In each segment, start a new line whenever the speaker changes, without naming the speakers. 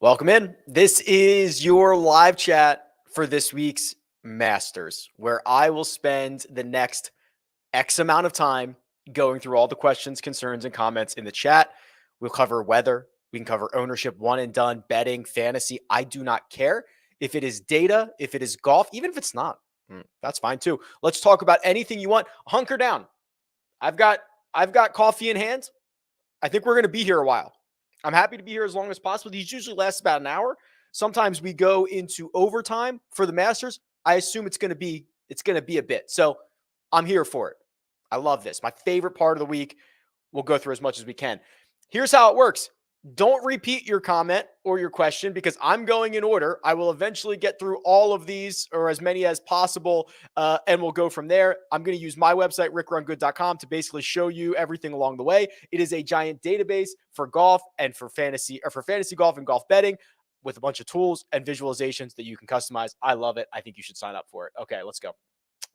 Welcome in. This is your live chat for this week's Masters, where I will spend the next X amount of time going through all the questions, concerns, and comments in the chat. We'll cover weather. We can cover ownership, one and done, betting, fantasy. I do not care if it is data, if it is golf, even if it's not. That's fine too. Let's talk about anything you want. Hunker down. I've got coffee in hand. I think we're going to be here a while. I'm happy to be here as long as possible. These usually last about an hour. Sometimes we go into overtime for the Masters. I assume it's going to be a bit. So I'm here for it. I love this. My favorite part of the week. We'll go through as much as we can. Here's how it works. Don't repeat your comment or your question because I'm going in order. I will eventually get through all of these or as many as possible, and we'll go from there. I'm going to use my website, RickRunGood.com, to basically show you everything along the way. It is a giant database for golf and for fantasy golf and golf betting with a bunch of tools and visualizations that you can customize. I love it. I think you should sign up for it. Okay, let's go.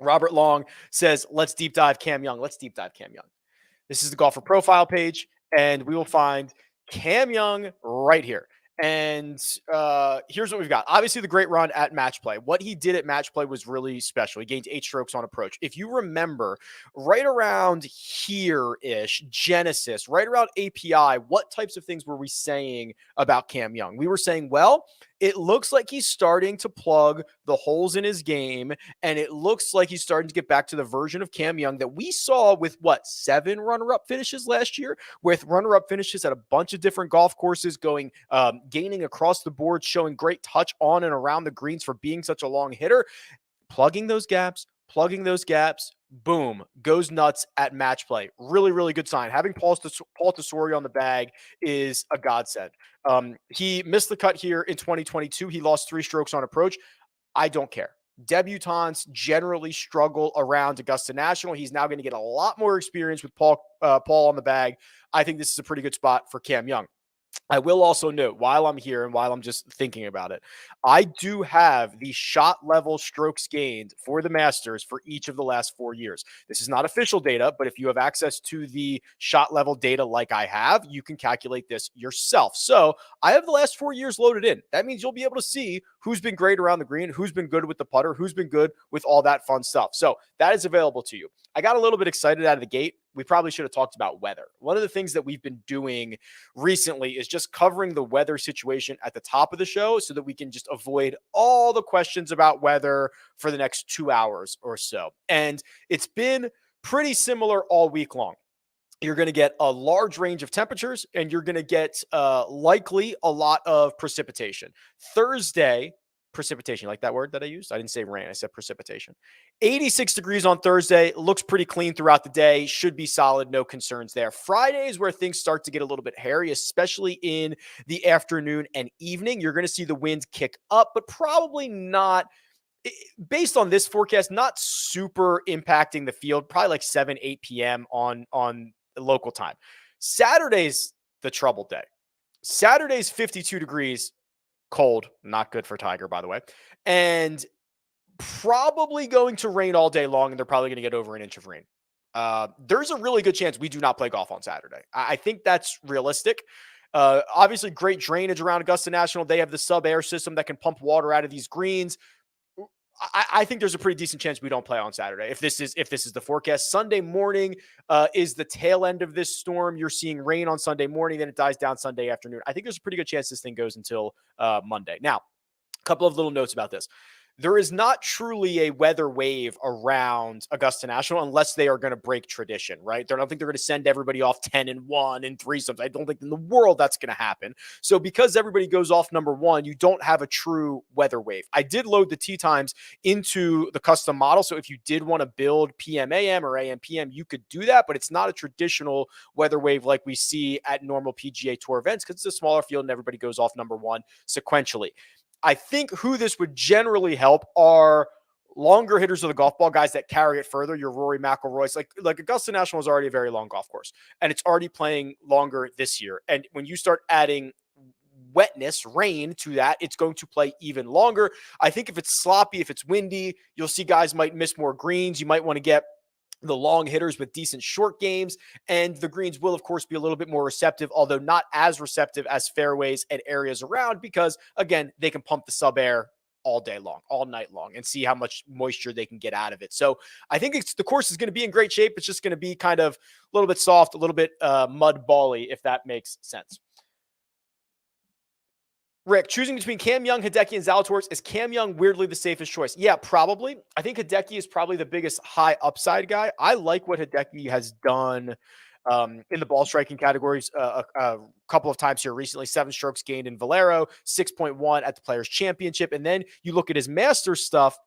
Robert Long says, let's deep dive Cam Young. Let's deep dive Cam Young. This is the golfer profile page, and we will find Cam Young right here. And here's what we've got. Obviously, the great run at match play. What he did at match play was really special. He gained 8 strokes on approach. If you remember, right around here-ish, Genesis, right around API, what types of things were we saying about Cam Young? We were saying, well, it looks like he's starting to plug the holes in his game, and it looks like he's starting to get back to the version of Cam Young that we saw with, 7 runner-up finishes last year, with runner-up finishes at a bunch of different golf courses, gaining across the board, showing great touch on and around the greens for being such a long hitter, plugging those gaps, boom, goes nuts at match play. Really, really good sign. Having Paul Tesori on the bag is a godsend. He missed the cut here in 2022. He lost 3 strokes on approach. I don't care. Debutantes generally struggle around Augusta National. He's now going to get a lot more experience with Paul on the bag. I think this is a pretty good spot for Cam Young. I will also note, while I'm here and while I'm just thinking about it, I do have the shot level strokes gained for the Masters for each of the last 4 years. This is not official data, but if you have access to the shot level data like I have, you can calculate this yourself. So I have the last 4 years loaded in. That means you'll be able to see who's been great around the green, who's been good with the putter, who's been good with all that fun stuff. So that is available to you. I got a little bit excited out of the gate. We probably should have talked about weather. One of the things that we've been doing recently is just covering the weather situation at the top of the show so that we can just avoid all the questions about weather for the next 2 hours or so. And it's been pretty similar all week long. You're going to get a large range of temperatures, and you're going to get likely a lot of precipitation. Thursday, precipitation, like that word that I used? I didn't say rain. I said precipitation. 86 degrees on Thursday. Looks pretty clean throughout the day. Should be solid. No concerns there. Friday is where things start to get a little bit hairy, especially in the afternoon and evening. You're going to see the wind kick up, but probably not, based on this forecast, not super impacting the field. Probably like 7, 8 p.m. on local time. Saturday's the trouble day. Saturday's 52 degrees. Cold, not good for Tiger, by the way, and probably going to rain all day long, and they're probably going to get over an inch of rain. There's a really good chance we do not play golf on Saturday. I think that's realistic. Obviously, great drainage around Augusta National. They have the sub-air system that can pump water out of these greens. I think there's a pretty decent chance we don't play on Saturday if this is the forecast. Sunday morning is the tail end of this storm. You're seeing rain on Sunday morning, then it dies down Sunday afternoon. I think there's a pretty good chance this thing goes until Monday. Now, a couple of little notes about this. There is not truly a weather wave around Augusta National unless they are going to break tradition, right? I don't think they're going to send everybody off 10-1 and 3 something. I don't think in the world that's going to happen. So because everybody goes off number 1, you don't have a true weather wave. I did load the tee times into the custom model. So if you did want to build PM AM or AM PM, you could do that, but it's not a traditional weather wave like we see at normal PGA Tour events because it's a smaller field and everybody goes off number 1 sequentially. I think who this would generally help are longer hitters of the golf ball, guys that carry it further. Your Rory McIlroy's, like Augusta National is already a very long golf course, and it's already playing longer this year. And when you start adding wetness, rain to that, it's going to play even longer. I think if it's sloppy, if it's windy, you'll see guys might miss more greens. You might want to get the long hitters with decent short games, and the greens will, of course, be a little bit more receptive, although not as receptive as fairways and areas around, because, again, they can pump the sub air all day long, all night long, and see how much moisture they can get out of it. So I think the course is going to be in great shape. It's just going to be kind of a little bit soft, a little bit mud bally, if that makes sense. Rick, choosing between Cam Young, Hideki, and Zalatoris, is Cam Young weirdly the safest choice? Yeah, probably. I think Hideki is probably the biggest high upside guy. I like what Hideki has done in the ball striking categories a couple of times here recently. 7 strokes gained in Valero, 6.1 at the Players Championship. And then you look at his Masters stuff,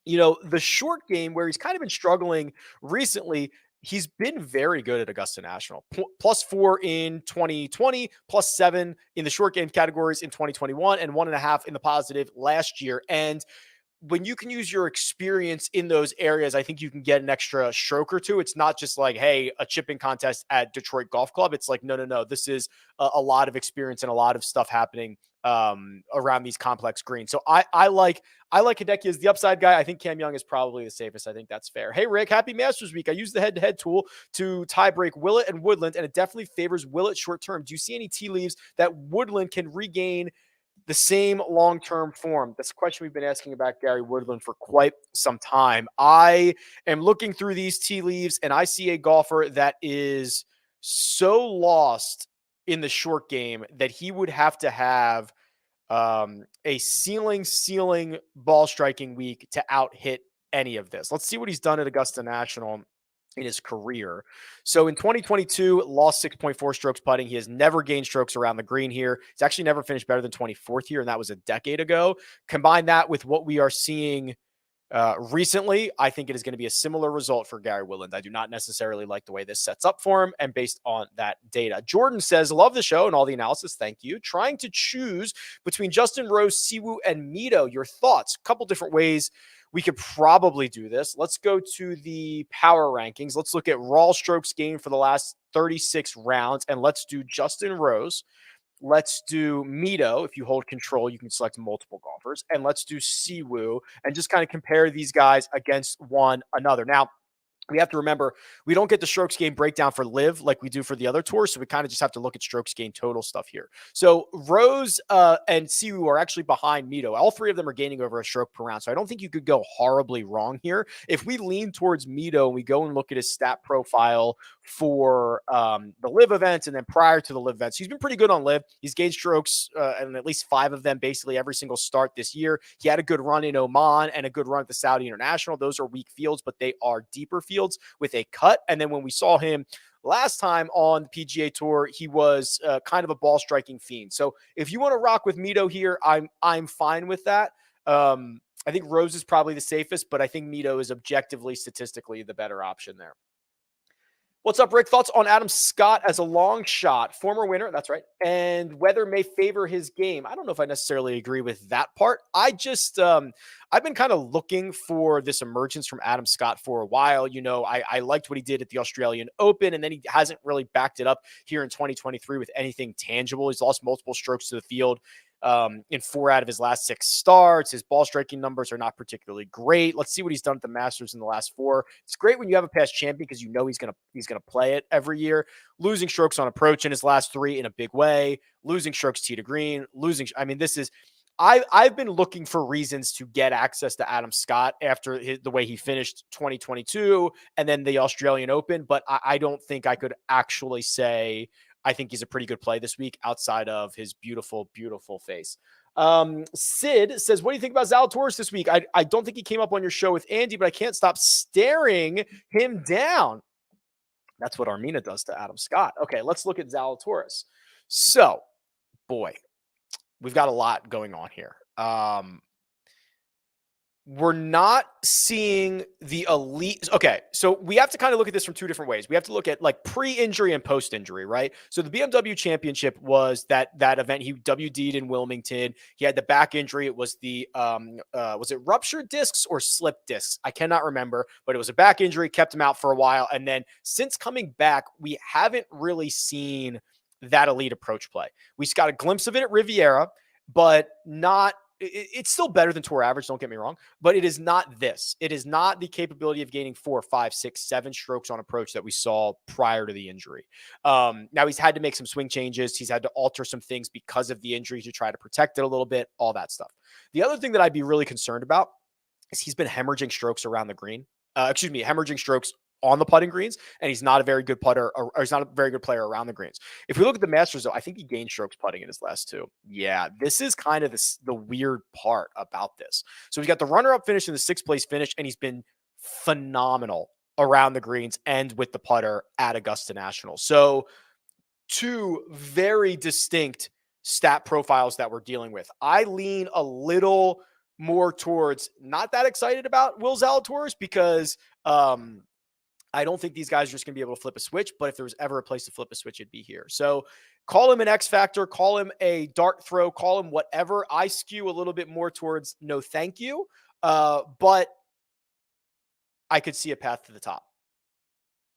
the short game where he's kind of been struggling recently, he's been very good at Augusta National. +4 in 2020, +7 in the short game categories in 2021, and 1.5 in the positive last year. And when you can use your experience in those areas, I think you can get an extra stroke or two. It's not just like, hey, a chipping contest at Detroit Golf Club. It's like, no. This is a lot of experience and a lot of stuff happening around these complex greens. So I like Hideki as the upside guy. I think Cam Young is probably the safest. I think that's fair. Hey, Rick, happy Masters week. I used the head-to-head tool to tie break Willett and Woodland, and it definitely favors Willett short term. Do you see any tea leaves that Woodland can regain the same long-term form? That's a question we've been asking about Gary Woodland for quite some time. I am looking through these tea leaves, and I see a golfer that is so lost in the short game that he would have to have a ceiling ball striking week to out hit any of this. Let's see what he's done at Augusta National in his career. So in 2022, lost 6.4 strokes putting. He has never gained strokes around the green here. He's actually never finished better than 24th here, and that was a decade ago. Combine that with what we are seeing recently, I think it is going to be a similar result for Gary Woodland. I do not necessarily like the way this sets up for him, and based on that data. Jordan says, love the show and all the analysis. Thank you. Trying to choose between Justin Rose, Siwoo, and Mito. Your thoughts? A couple different ways we could probably do this. Let's go to the power rankings. Let's look at raw strokes gained for the last 36 rounds, and let's do Justin Rose. Let's do Mito. If you hold control, you can select multiple golfers. And let's do Siwoo and just kind of compare these guys against one another. Now, we have to remember, we don't get the strokes gain breakdown for live like we do for the other tours. So we kind of just have to look at strokes gain total stuff here. So Rose and Siwoo are actually behind Mito. All three of them are gaining over a stroke per round. So I don't think you could go horribly wrong here. If we lean towards Mito and we go and look at his stat profile for the live events and then prior to the live events, he's been pretty good on live. He's gained strokes and at least 5 of them basically every single start this year. He had a good run in Oman and a good run at the Saudi International. Those are weak fields, but they are deeper fields with a cut. And then when we saw him last time on the PGA Tour, he was kind of a ball striking fiend. So if you want to rock with Mito here, I'm fine with that. I think Rose is probably the safest, but I think Mito is objectively, statistically the better option there. What's up, Rick? Thoughts on Adam Scott as a long shot, former winner? That's right. And weather may favor his game. I don't know if I necessarily agree with that part. I just, I've been kind of looking for this emergence from Adam Scott for a while. I liked what he did at the Australian Open, and then he hasn't really backed it up here in 2023 with anything tangible. He's lost multiple strokes to the field in 4 out of his last 6 starts. His ball striking numbers are not particularly great. Let's see what he's done at the Masters in the last 4. It's great when you have a past champion because he's gonna play it every year. Losing strokes on approach in his last 3 in a big way. Losing strokes tee to green. I've been looking for reasons to get access to Adam Scott after the way he finished 2022 and then the Australian Open, but I don't think I could actually say I think he's a pretty good play this week outside of his beautiful, beautiful face. Sid says, what do you think about Zalatoris this week? I don't think he came up on your show with Andy, but I can't stop staring him down. That's what Armina does to Adam Scott. Okay, let's look at Zalatoris. So, boy, we've got a lot going on here. We're not seeing the elite. Okay, so we have to kind of look at this from 2 different ways. We have to look at like pre-injury and post-injury, right? So the BMW Championship was that event. He WD'd in Wilmington. He had the back injury. It was was it ruptured discs or slipped discs? I cannot remember, but it was a back injury, kept him out for a while. And then since coming back, we haven't really seen that elite approach play. We got a glimpse of it at Riviera, but not it's still better than tour average, don't get me wrong, but it is not this. It is not the capability of gaining 4, 5, 6, 7 strokes on approach that we saw prior to the injury. Now he's had to make some swing changes. He's had to alter some things because of the injury to try to protect it a little bit, all that stuff. The other thing that I'd be really concerned about is he's been hemorrhaging strokes around the green. Hemorrhaging strokes on the putting greens, and he's not a very good putter, or he's not a very good player around the greens. If we look at the Masters, though, I think he gained strokes putting in his last 2. Yeah, this is kind of the weird part about this. So he's got the runner-up finish and the 6th place finish, and he's been phenomenal around the greens and with the putter at Augusta National. So 2 very distinct stat profiles that we're dealing with. I lean a little more towards not that excited about Will Zalatoris because I don't think these guys are just going to be able to flip a switch, but if there was ever a place to flip a switch, it'd be here. So call him an X factor, call him a dart throw, call him whatever. I skew a little bit more towards no thank you, but I could see a path to the top.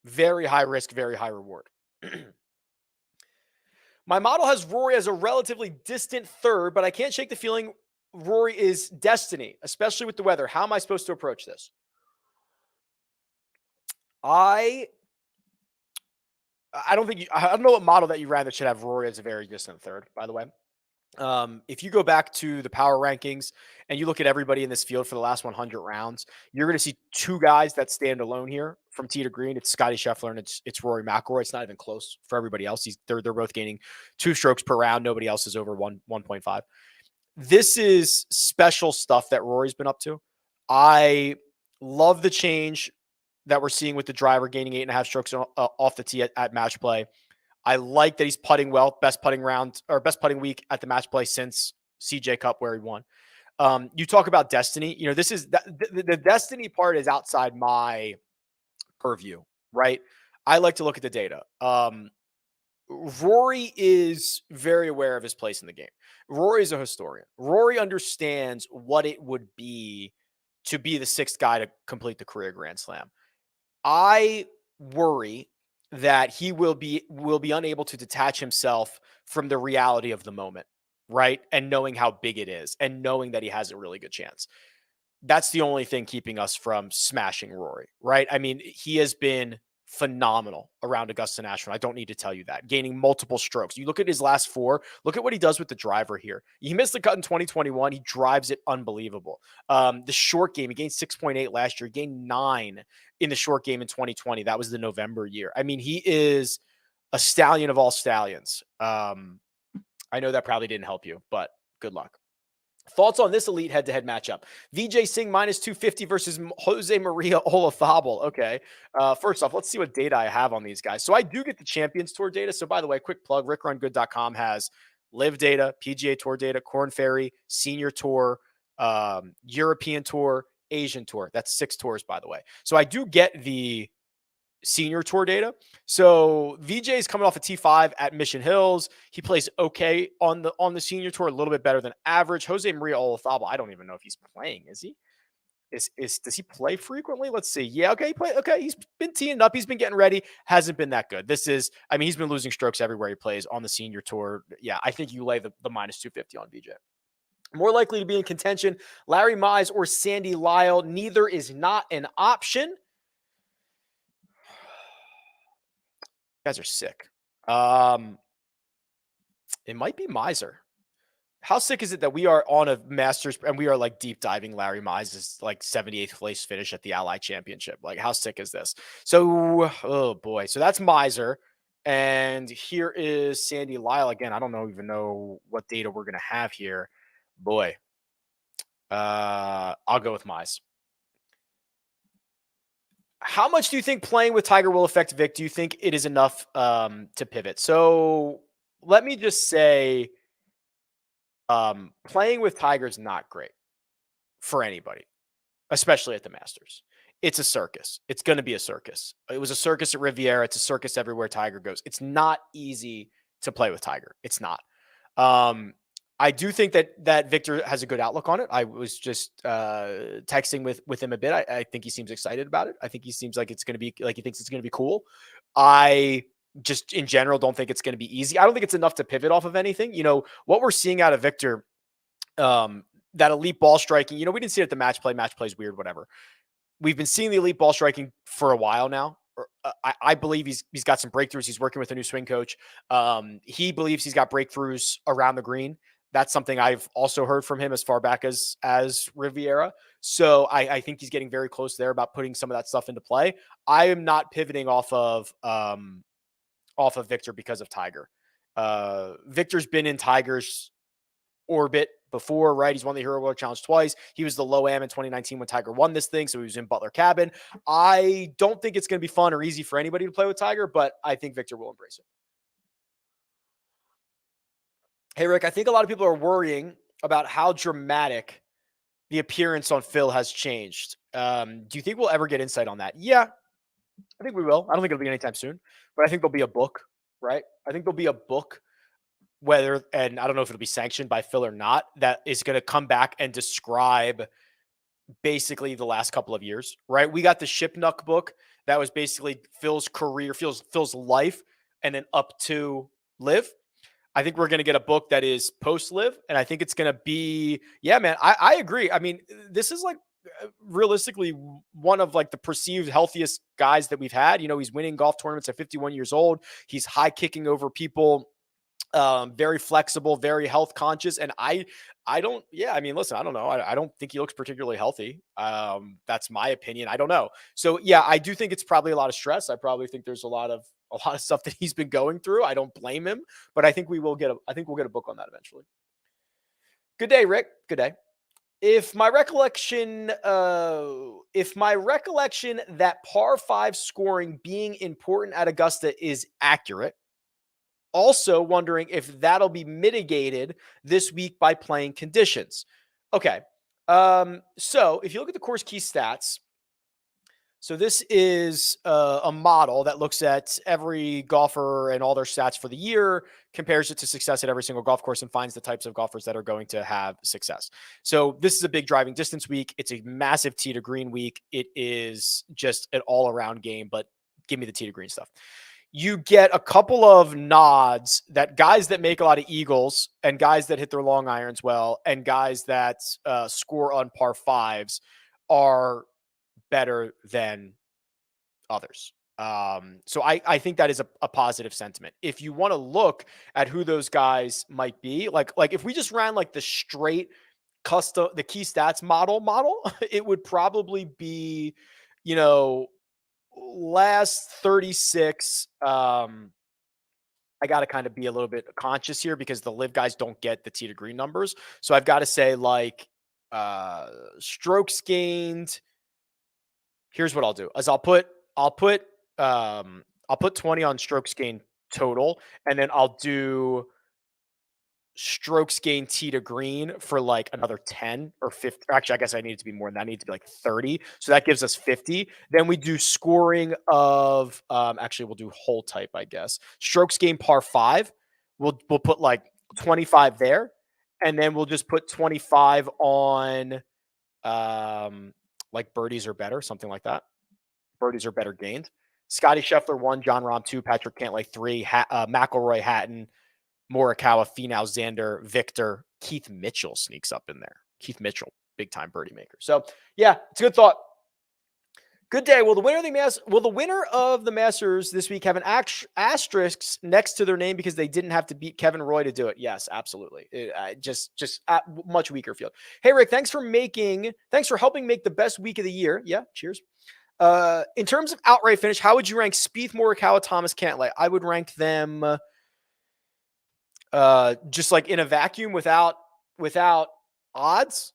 Very high risk, very high reward. My model has Rory as a relatively distant third, but I can't shake the feeling Rory is destiny, especially with the weather. How am I supposed to approach this? I don't think I don't know what model that you ran that should have Rory as a very distant third, by the way. If you go back to the power rankings and you look at everybody in this field for the last 100 rounds, you're going to see 2 guys that stand alone here from tee to green. It's Scotty Scheffler and it's Rory McIlroy. It's not even close for everybody else. They're both gaining 2 strokes per round. Nobody else is over 1.5. This is special stuff that Rory's been up to. I love the change that we're seeing with the driver gaining 8.5 strokes off the tee at match play. I like that he's putting well, best putting week at the match play since CJ Cup where he won. You talk about destiny. This is the destiny part is outside my purview, right? I like to look at the data. Rory is very aware of his place in the game. Rory is a historian. Rory understands what it would be to be the 6th guy to complete the career Grand Slam. I worry that he will be unable to detach himself from the reality of the moment, right? And knowing how big it is and knowing that he has a really good chance. That's the only thing keeping us from smashing Rory, right? I mean, he has been phenomenal around Augusta National. I don't need to tell you that. Gaining multiple strokes. You look at his last 4. Look at what he does with the driver here. He missed the cut in 2021. He drives it unbelievable. The short game, he gained 6.8 last year. He gained 9 in the short game in 2020. That was the November year. I mean, he is a stallion of all stallions. I know that probably didn't help you, but good luck. Thoughts on this elite head-to-head matchup? Vijay Singh minus 250 versus Jose Maria Olazabal. Okay. First off, let's see what data I have on these guys. So I do get the Champions Tour data. So by the way, quick plug, RickRunGood.com has live data, PGA Tour data, Korn Ferry, Senior Tour, European Tour, Asian Tour. That's 6 tours, by the way. So I do get the Senior Tour data. So VJ is coming off a T5 at Mission Hills. He plays okay on the Senior Tour, a little bit better than average. Jose Maria Olazabal, I don't even know if he's playing. Is he? Does he play frequently? Let's see. Yeah, okay, he's been teeing up. He's been getting ready. Hasn't been that good. He's been losing strokes everywhere he plays on the Senior Tour. Yeah, I think you lay the minus 250 on VJ. More likely to be in contention, Larry Mize or Sandy Lyle. Neither is not an option. You guys are sick. It might be Miser. How sick is it that we are on a Masters and we are like deep diving Larry Mize's like 78th place finish at the Ally Championship? Like, how sick is this? So, oh boy. So that's Miser. And here is Sandy Lyle again. I don't even know what data we're going to have here. Boy. I'll go with Mize. How much do you think playing with Tiger will affect Vic? Do you think it is enough to pivot? So let me just say, playing with Tiger is not great for anybody, especially at the Masters. It's a circus. It's going to be a circus. It was a circus at Riviera. It's a circus everywhere Tiger goes. It's not easy to play with Tiger. It's not. I do think that Victor has a good outlook on it. I was just texting with him a bit. I think he seems excited about it. I think he seems like it's going to be like he thinks it's going to be cool. I just in general don't think it's going to be easy. I don't think it's enough to pivot off of anything. What we're seeing out of Victor that elite ball striking. We didn't see it at the match play. Match play is weird, whatever. We've been seeing the elite ball striking for a while now. I believe he's got some breakthroughs. He's working with a new swing coach. He believes he's got breakthroughs around the green. That's something I've also heard from him as far back as Riviera. So I think he's getting very close there about putting some of that stuff into play. I am not pivoting off of Victor because of Tiger. Victor's been in Tiger's orbit before, right? He's won the Hero World Challenge twice. He was the low am in 2019 when Tiger won this thing, so he was in Butler Cabin. I don't think it's going to be fun or easy for anybody to play with Tiger, but I think Victor will embrace it. Hey, Rick, I think a lot of people are worrying about how dramatic the appearance on Phil has changed. Do you think we'll ever get insight on that? Yeah, I think we will. I don't think it'll be anytime soon, but I think there'll be a book, right? I think there'll be a book, and I don't know if it'll be sanctioned by Phil or not, that is going to come back and describe basically the last couple of years, right? We got the Shipnuck book that was basically Phil's career, Phil's life, and then up to Live. I think we're going to get a book that is post-Live, and I think it's going to be, yeah, man, I agree. I mean, this is like realistically one of like the perceived healthiest guys that we've had. He's winning golf tournaments at 51 years old. He's high kicking over people. Very flexible, very health conscious. And I don't know. I don't think he looks particularly healthy. That's my opinion. I don't know. So yeah, I do think it's probably a lot of stress. I probably think there's a lot of stuff that he's been going through. I don't blame him, but I think we'll get a book on that eventually. Good day, Rick. Good day. If my recollection that par 5 scoring being important at Augusta is accurate, also wondering if that'll be mitigated this week by playing conditions. Okay. So if you look at the course key stats, so this is a model that looks at every golfer and all their stats for the year, compares it to success at every single golf course, and finds the types of golfers that are going to have success. So this is a big driving distance week. It's a massive tee to green week. It is just an all around game, but give me the tee to green stuff. You get a couple of nods that guys that make a lot of eagles and guys that hit their long irons well and guys that score on par 5s are better than others. So I think that is a positive sentiment. If you want to look at who those guys might be, like if we just ran like the straight custom, the key stats model, it would probably be, last 36. I got to kind of be a little bit conscious here because the Live guys don't get the tee to green numbers. So I've got to say like strokes gained. Here's what I'll do is I'll put 20 on strokes gained total, and then I'll do strokes gained tee to green for like another 10 or 50. Actually, I guess I need it to be more than that. I need it to be like 30. So that gives us 50. Then we do scoring of actually we'll do hole type, I guess. Strokes gained par 5. We'll put like 25 there. And then we'll just put 25 on like birdies or better, something like that. Birdies are better gained. Scotty Scheffler 1, John Rahm 2, Patrick Cantlay 3, McIlroy, Hatton, Morikawa, Finau, Xander, Victor, Keith Mitchell sneaks up in there. Keith Mitchell, big time birdie maker. So yeah, it's a good thought. Good day. Will the winner of the Masters this week have an asterisk next to their name because they didn't have to beat Kevin Roy to do it? Yes, absolutely. Just much weaker field. Hey Rick, thanks for helping make the best week of the year. Yeah, cheers. In terms of outright finish, how would you rank Spieth, Morikawa, Thomas, Cantlay? I would rank them just like in a vacuum without odds,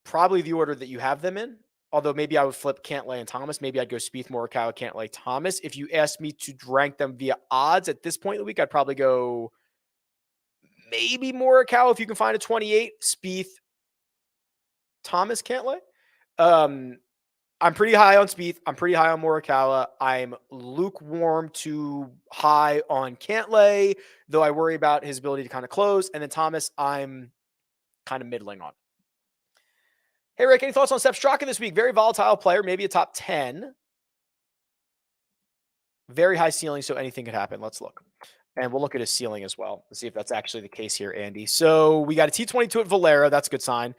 probably the order that you have them in. Although maybe I would flip Cantlay and Thomas. Maybe I'd go Spieth, Morikawa, Cantlay, Thomas. If you asked me to rank them via odds at this point in the week, I'd probably go maybe Morikawa if you can find a 28, Spieth, Thomas, Cantlay. I'm pretty high on Spieth. I'm pretty high on Morikawa. I'm lukewarm to high on Cantlay, though I worry about his ability to kind of close. And then Thomas, I'm kind of middling on. Hey, Rick, any thoughts on Sepp Straka this week? Very volatile player, maybe a top 10. Very high ceiling, so anything could happen. Let's look. And we'll look at his ceiling as well. Let's see if that's actually the case here, Andy. So we got a T22 at Valera. That's a good sign.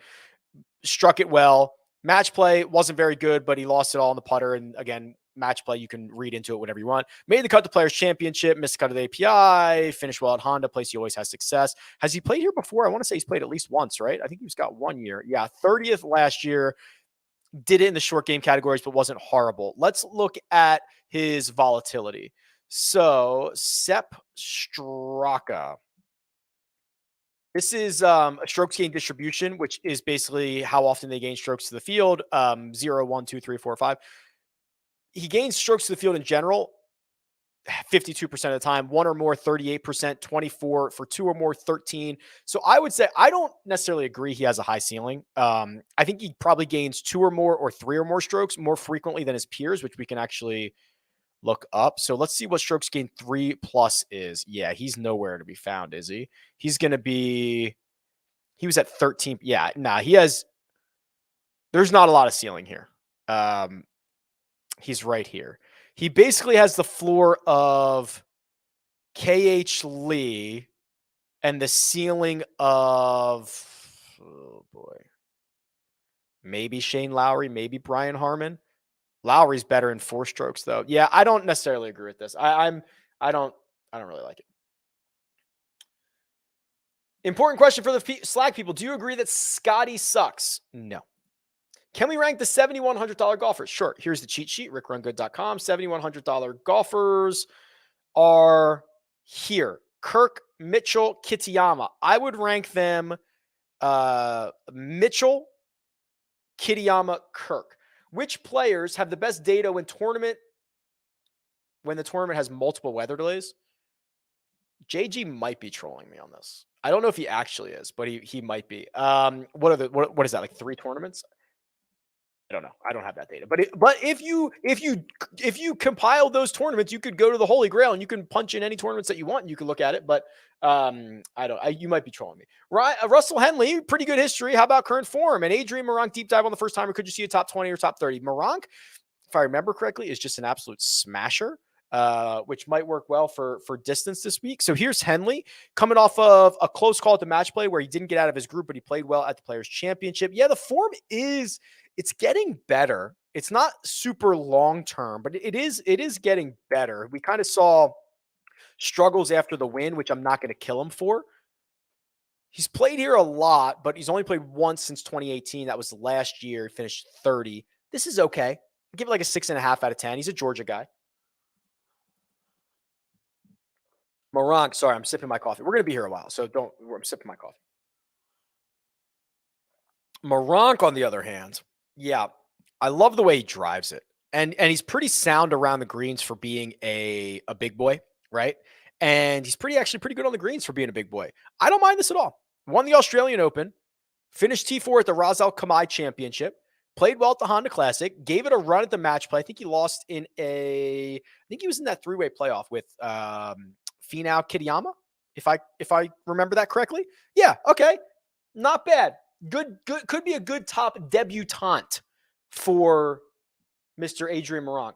struck it well. Match play wasn't very good, but he lost it all in the putter. And again, match play, you can read into it whatever you want. Made the cut to Players Championship, missed the cut of the API, finished well at Honda, place he always has success. Has he played here before? I want to say he's played at least once, right? I think he's got 1 year. Yeah, 30th last year. Did it in the short game categories, but wasn't horrible. Let's look at his volatility. So, Sepp Straka. This is a strokes gain distribution, which is basically how often they gain strokes to the field. 0, 1, 2, 3, 4, 5. He gains strokes to the field in general 52% of the time, 1 or more, 38%, 24 for 2 or more, 13. So I would say I don't necessarily agree he has a high ceiling. I think he probably gains 2 or more or 3 or more strokes more frequently than his peers, which we can actually look up. So let's see what strokes gain 3+ is. Yeah, he's nowhere to be found, is he? He's going to be, he was at 13. Yeah, nah, there's not a lot of ceiling here. He's right here. He basically has the floor of KH Lee and the ceiling of, oh boy, maybe Shane Lowry, maybe Brian Harmon. Lowry's better in 4 strokes though. Yeah, I don't necessarily agree with this. I don't really like it. Important question for the Slack people. Do you agree that Scotty sucks? No. Can we rank the $7,100 golfers? Sure. Here's the cheat sheet, RickRunGood.com. $7,100 golfers are here. Kirk, Mitchell, Kitayama. I would rank them Mitchell, Kitayama, Kirk. Which players have the best data when the tournament has multiple weather delays? JG might be trolling me on this. I don't know if he actually is, but he might be. What is that, like 3 tournaments? I don't know. I don't have that data. But if you compile those tournaments, you could go to the Holy Grail and you can punch in any tournaments that you want and you can look at it. But you might be trolling me. Russell Henley, pretty good history. How about current form? And Adrian Moronk deep dive on the first time, or could you see a top 20 or top 30? Moronk, if I remember correctly, is just an absolute smasher. Which might work well for distance this week. So here's Henley coming off of a close call at the match play where he didn't get out of his group, but he played well at the Players Championship. Yeah, the form it's getting better. It's not super long-term, but it is getting better. We kind of saw struggles after the win, which I'm not going to kill him for. He's played here a lot, but he's only played once since 2018. That was last year. He finished 30. This is okay. I'll give it like a 6.5 out of 10. He's a Georgia guy. Moronk, sorry, I'm sipping my coffee. We're going to be here a while, so I'm sipping my coffee. Moronk, on the other hand, yeah, I love the way he drives it. And he's pretty sound around the greens for being a big boy, right? And he's actually pretty good on the greens for being a big boy. I don't mind this at all. Won the Australian Open, finished T4 at the Ras Al Khaimah Championship, played well at the Honda Classic, gave it a run at the match play. I think he lost I think he was in that 3-way playoff with Finau Kitayama, if I remember that correctly. Yeah, okay. Not bad. Good. Could be a good top debutante for Mr. Adrian Moronk.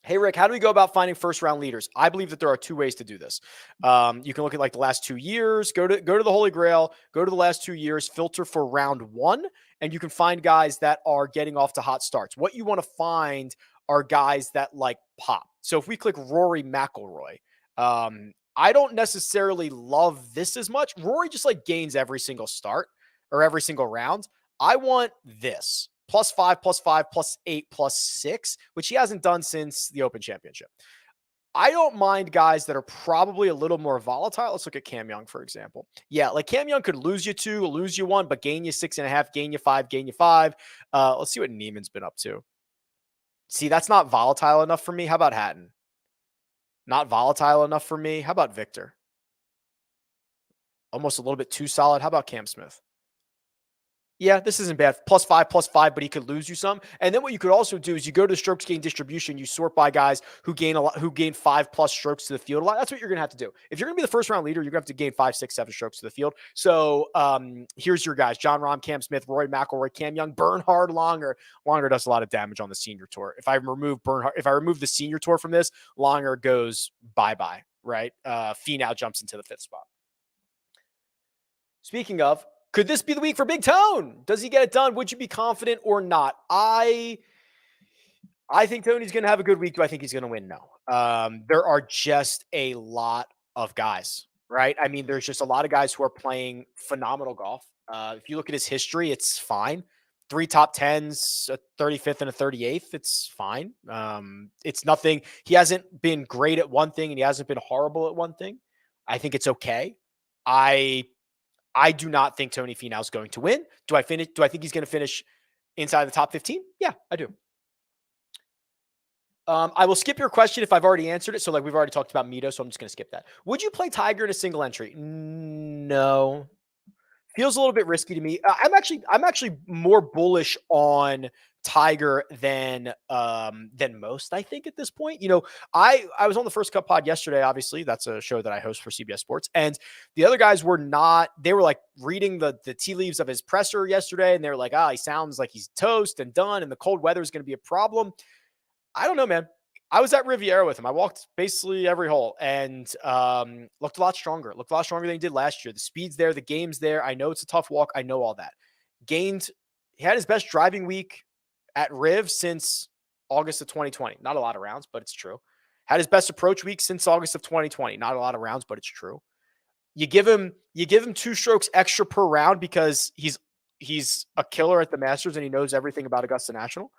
Hey, Rick, how do we go about finding first-round leaders? I believe that there are 2 ways to do this. You can look at like the last 2 years, go to the Holy Grail, go to the last 2 years, filter for round 1, and you can find guys that are getting off to hot starts. What you want to find are guys that like pop. So if we click Rory McIlroy, I don't necessarily love this as much. Rory just like gains every single start or every single round. I want this. +5, +5, +8, +6, which he hasn't done since the Open Championship. I don't mind guys that are probably a little more volatile. Let's look at Cam Young, for example. Yeah, like Cam Young could lose you 2, lose you 1, but gain you 6.5, gain you 5, gain you 5. Let's see what Neiman's been up to. See, that's not volatile enough for me. How about Hatton? Not volatile enough for me. How about Victor? Almost a little bit too solid. How about Cam Smith? Yeah, this isn't bad. +5, +5, but he could lose you some. And then what you could also do is you go to the strokes gain distribution. You sort by guys who gain 5+ strokes to the field a lot. That's what you're going to have to do. If you're going to be the first round leader, you're going to have to gain 5, 6, 7 strokes to the field. So here's your guys: Jon Rahm, Cam Smith, Rory McIlroy, Cam Young, Bernhard Langer. Langer does a lot of damage on the senior tour. If I remove the senior tour from this, Langer goes bye-bye, right? Finau jumps into the 5th spot. Speaking of, Could this be the week for Big Tone? Does he get it done? Would you be confident or not? I think Tony's going to have a good week. Do I think he's going to win? No. There are just a lot of guys, right? I mean, there's just a lot of guys who are playing phenomenal golf. If you look at his history, it's fine. 3 top 10s, a 35th and a 38th. It's fine. It's nothing. He hasn't been great at one thing and he hasn't been horrible at one thing. I think it's okay. I do not think Tony Finau is going to win. Do I think he's going to finish inside the top 15? Yeah, I do. I will skip your question if I've already answered it. So, we've already talked about Mito, so I'm just going to skip that. Would you play Tiger in a single entry? No. Feels a little bit risky to me. I'm actually more bullish on Tiger than most, I think, at this point. I was on the First Cut pod yesterday. Obviously, that's a show that I host for CBS Sports, and the other guys were not. They were reading the tea leaves of his presser yesterday, and they were like, he sounds like he's toast and done, and the cold weather is going to be a problem. I don't know, man. I was at Riviera with him. I walked basically every hole and looked a lot stronger. Looked a lot stronger than he did last year. The speed's there. The game's there. I know it's a tough walk. I know all that. He had his best driving week at Riv since August of 2020. Not a lot of rounds, but it's true. Had his best approach week since August of 2020. Not a lot of rounds, but it's true. You give him 2 strokes extra per round because he's a killer at the Masters and he knows everything about Augusta National.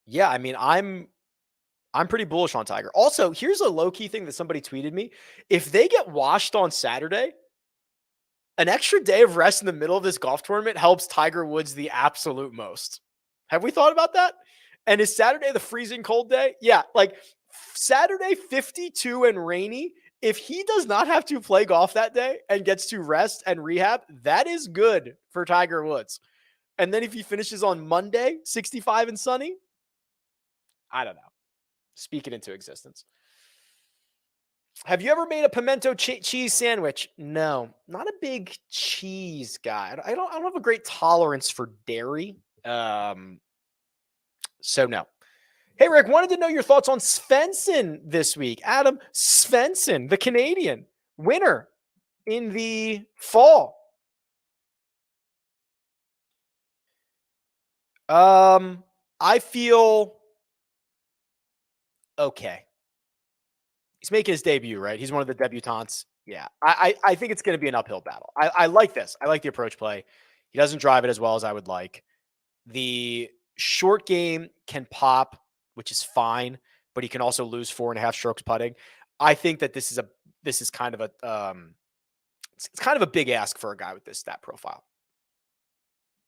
Yeah, I mean, I'm pretty bullish on Tiger. Also, here's a low-key thing that somebody tweeted me. If they get washed on Saturday, an extra day of rest in the middle of this golf tournament helps Tiger Woods the absolute most. Have we thought about that? And is Saturday the freezing cold day? Yeah, Saturday 52 and rainy. If he does not have to play golf that day and gets to rest and rehab, that is good for Tiger Woods. And then if he finishes on Monday, 65 and sunny, I don't know. Speak it into existence. Have you ever made a pimento cheese sandwich? No, not a big cheese guy. I don't have a great tolerance for dairy. So no. Hey, Rick, wanted to know your thoughts on Svensson this week. Adam Svensson, the Canadian winner in the fall. I feel okay. He's making his debut, right? He's one of the debutantes. Yeah. I think it's going to be an uphill battle. I like this. I like the approach play. He doesn't drive it as well as I would like. The short game can pop, which is fine, but he can also lose 4.5 strokes putting. I think that this is kind of it's kind of a big ask for a guy with this stat profile.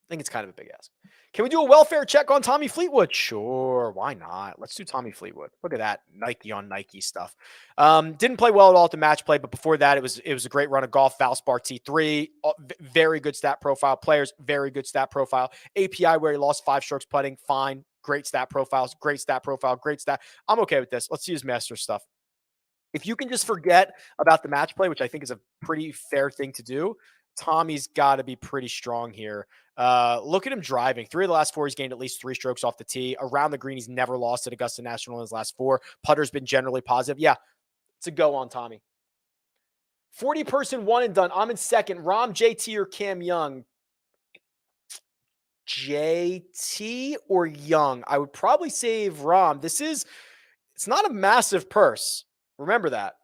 I think it's kind of a big ask. Can we do a welfare check on Tommy Fleetwood? Sure. Why not? Let's do Tommy Fleetwood. Look at that. Nike on Nike stuff. Didn't play well at all at the match play, but before that, it was a great run of golf. Valspar T3, very good stat profile. Players, very good stat profile. API where he lost 5 strokes putting, fine. Great stat profiles. Great stat profile. Great stat. I'm okay with this. Let's see his Masters stuff. If you can just forget about the match play, which I think is a pretty fair thing to do, Tommy's got to be pretty strong here. Look at him driving. 3 of the last 4, he's gained at least 3 strokes off the tee. Around the green, he's never lost at Augusta National in his last 4. Putter's been generally positive. Yeah, it's a go on Tommy. 40-person one and done. I'm in second. Rom, JT, or Cam Young? JT or Young? I would probably save Rom. It's not a massive purse. Remember that.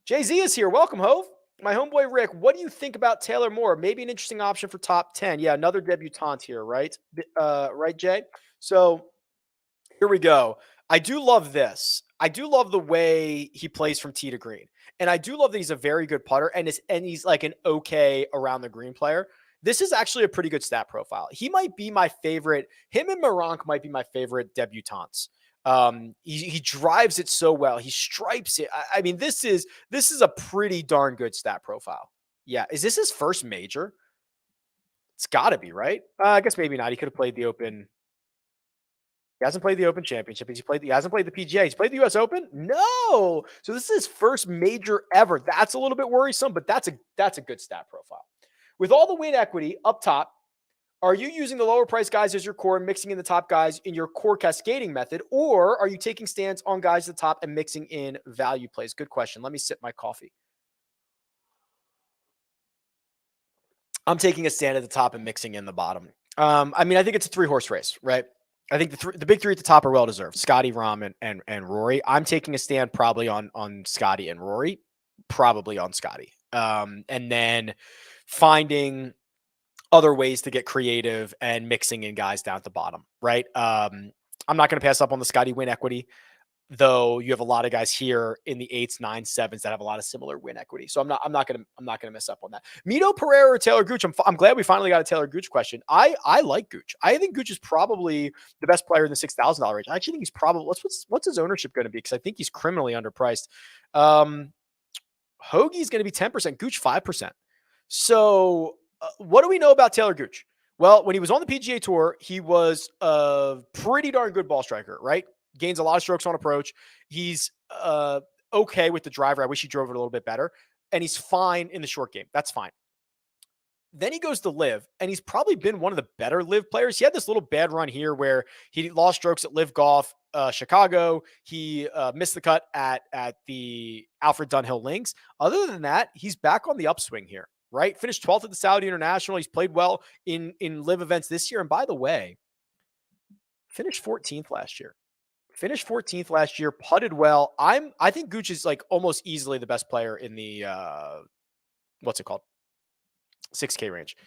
Jay-Z is here. Welcome, Hove. My homeboy Rick, what do you think about Taylor Moore? Maybe an interesting option for top 10. Yeah, another debutante here, right? Right, Jay? So here we go. I do love this. I do love the way he plays from tee to green. And I do love that he's a very good putter and he's like an okay around the green player. This is actually a pretty good stat profile. He might be my favorite. Him and Moronk might be my favorite debutantes. He drives it so well. He stripes it. I mean, this is a pretty darn good stat profile. Yeah. Is this his first major? It's gotta be, right? I guess maybe not. He could have played the Open. He hasn't played the Open Championship. He hasn't played the PGA. He's played the US Open. No. So this is his first major ever. That's a little bit worrisome, but that's a good stat profile. With all the win equity up top, are you using the lower price guys as your core and mixing in the top guys in your core cascading method? Or are you taking stands on guys at the top and mixing in value plays? Good question. Let me sip my coffee. I'm taking a stand at the top and mixing in the bottom. I mean, I think it's a 3-horse race, right? I think the big three at the top are well deserved: Scotty, Rahm, and Rory. I'm taking a stand probably on Scotty and Rory, probably on Scotty, and then finding other ways to get creative and mixing in guys down at the bottom, right? I'm not going to pass up on the Scotty win equity, though you have a lot of guys here in the 8s, 9s, 7s that have a lot of similar win equity. So I'm not gonna mess up on that. Mito Pereira or Taylor Gooch. I'm glad we finally got a Taylor Gooch question. I like Gooch. I think Gooch is probably the best player in the $6,000 range. I actually think he's probably what's his ownership going to be, because I think he's criminally underpriced. Hoagie's going to be 10%, Gooch 5%. So what do we know about Taylor Gooch? Well, when he was on the PGA Tour, he was a pretty darn good ball striker, right? Gains a lot of strokes on approach. He's okay with the driver. I wish he drove it a little bit better. And he's fine in the short game. That's fine. Then he goes to Live, and he's probably been one of the better Live players. He had this little bad run here where he lost strokes at Live Golf, Chicago. He missed the cut at the Alfred Dunhill Links. Other than that, he's back on the upswing here, right? Finished 12th at the Saudi International. He's played well in Live events this year. And by the way, finished 14th last year. Putted well. I think Gooch is like almost easily the best player in the what's it called? 6K range.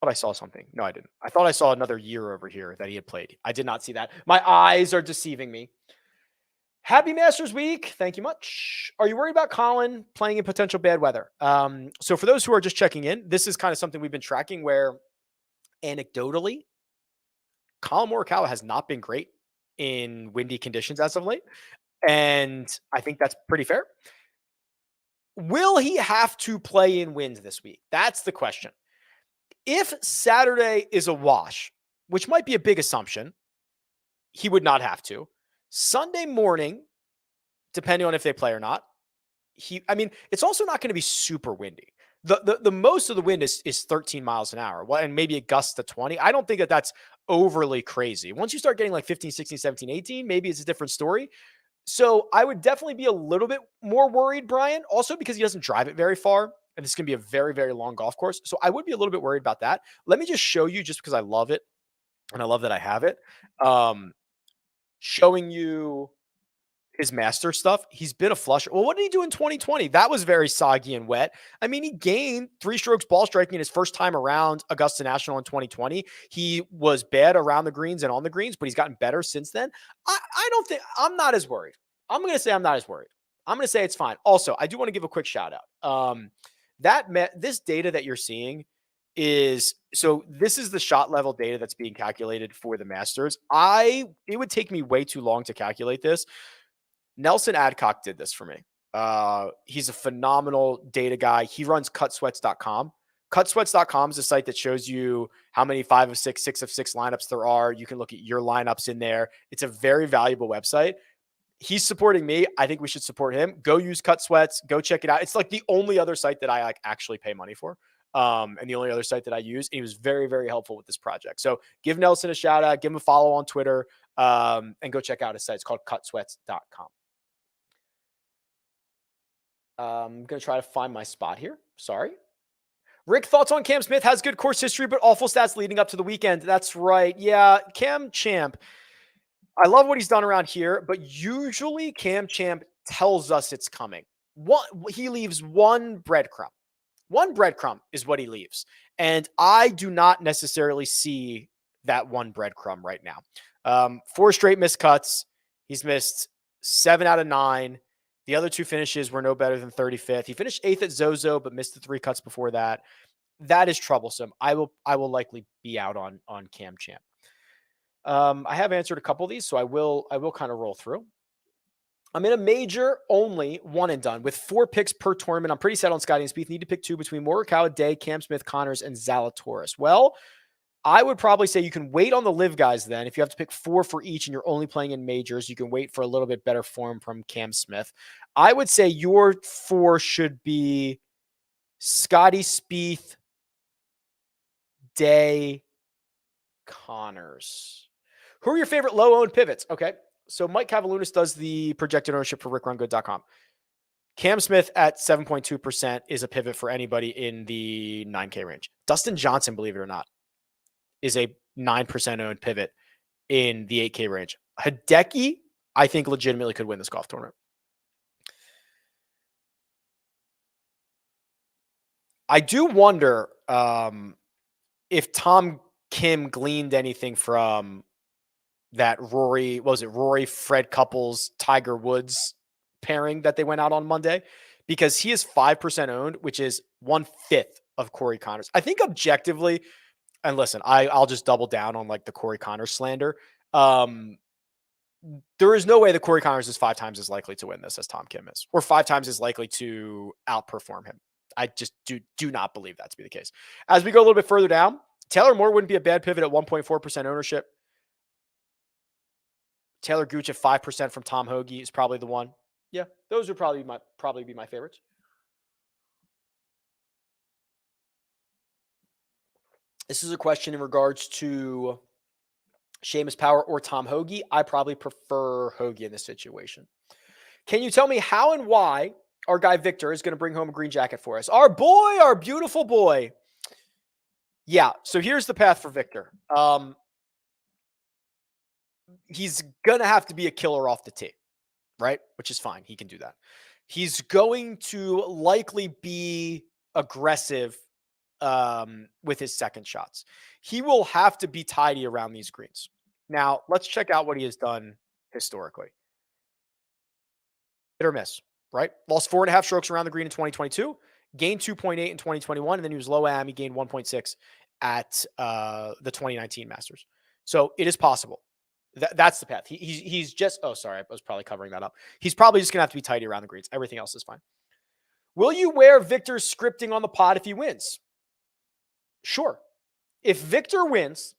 But I saw something. No, I didn't. I thought I saw another year over here that he had played. I did not see that. My eyes are deceiving me. Happy Masters Week. Thank you much. Are you worried about Colin playing in potential bad weather? So for those who are just checking in, this is kind of something we've been tracking where anecdotally, Colin Morikawa has not been great in windy conditions as of late. And I think that's pretty fair. Will he have to play in wind this week? That's the question. If Saturday is a wash, which might be a big assumption, he would not have to. Sunday morning, depending on if they play or not, it's also not going to be super windy. The most of the wind is 13 miles an hour, and maybe a gust to 20. I don't think that's overly crazy. Once you start getting like 15, 16, 17, 18, maybe it's a different story. So I would definitely be a little bit more worried, Brian, also because he doesn't drive it very far. And this is going to be a very, very long golf course. So I would be a little bit worried about that. Let me just show you, just because I love it. And I love that I have it. Showing you his master stuff. He's been a flusher. Well, what did he do in 2020? That was very soggy and wet. I mean, he gained 3 strokes ball striking his first time around Augusta National in 2020. He was bad around the greens and on the greens, but he's gotten better since then. I'm not as worried. I'm going to say I'm not as worried. I'm going to say it's fine. Also, I do want to give a quick shout out. This data that you're seeing this is the shot level data that's being calculated for the Masters. It would take me way too long to calculate this. Nelson Adcock did this for me. He's a phenomenal data guy. He runs cutsweats.com. Cutsweats.com is a site that shows you how many 5 of 6, 6 of 6 lineups there are. You can look at your lineups in there. It's a very valuable website. He's supporting me. I think we should support him. Go use CutSweats. Go check it out. It's like the only other site that I actually pay money for. And the only other site that I use. And he was very, very helpful with this project. So give Nelson a shout out. Give him a follow on Twitter. And go check out his site. It's called cutsweats.com. I'm going to try to find my spot here. Sorry. Rick, thoughts on Cam Smith? Has good course history, but awful stats leading up to the weekend. That's right. Yeah, Cam Champ. I love what he's done around here, but usually Cam Champ tells us it's coming. He leaves one breadcrumb. One breadcrumb is what he leaves. And I do not necessarily see that one breadcrumb right now. 4 straight missed cuts. He's missed 7 out of 9. The other 2 finishes were no better than 35th. He finished 8th at Zozo, but missed the 3 cuts before that. That is troublesome. I will likely be out on Cam Champ. I have answered a couple of these, so I will kind of roll through. I'm in a major only one and done with 4 picks per tournament. I'm pretty set on Scotty and Spieth. Need to pick 2 between Morikawa, Day, Cam Smith, Connors, and Zalatoris. Well, I would probably say you can wait on the live guys then. If you have to pick 4 for each and you're only playing in majors, you can wait for a little bit better form from Cam Smith. I would say your 4 should be Scotty, Spieth, Day, Connors. Who are your favorite low-owned pivots? Okay, so Mike Cavalunas does the projected ownership for RickRunGood.com. Cam Smith at 7.2% is a pivot for anybody in the 9K range. Dustin Johnson, believe it or not, is a 9% owned pivot in the 8K range. Hideki, I think, legitimately could win this golf tournament. I do wonder if Tom Kim gleaned anything from that Rory, Fred Couples, Tiger Woods pairing that they went out on Monday, because he is 5% owned, which is 1/5 of Corey Connors. I think objectively, and listen, I'll just double down on like the Corey Connors slander. There is no way that Corey Connors is 5 times as likely to win this as Tom Kim is, or 5 times as likely to outperform him. I just do not believe that to be the case. As we go a little bit further down, Taylor Moore wouldn't be a bad pivot at 1.4% ownership. Taylor Gooch at 5% from Tom Hoge is probably the one. Yeah, those would probably be my favorites. This is a question in regards to Seamus Power or Tom Hoge. I probably prefer Hoge in this situation. Can you tell me how and why our guy Victor is going to bring home a green jacket for us? Our boy, our beautiful boy. Yeah, so here's the path for Victor. He's going to have to be a killer off the tee, right? Which is fine. He can do that. He's going to likely be aggressive with his second shots. He will have to be tidy around these greens. Now, let's check out what he has done historically. Hit or miss, right? Lost 4.5 strokes around the green in 2022, gained 2.8 in 2021, and then he was low AM. He gained 1.6 at the 2019 Masters. So it is possible. That's the path. He's just, oh, sorry, I was probably covering that up. He's probably just going to have to be tidy around the greens. Everything else is fine. Will you wear Victor's scripting on the pod if he wins? Sure. If Victor wins,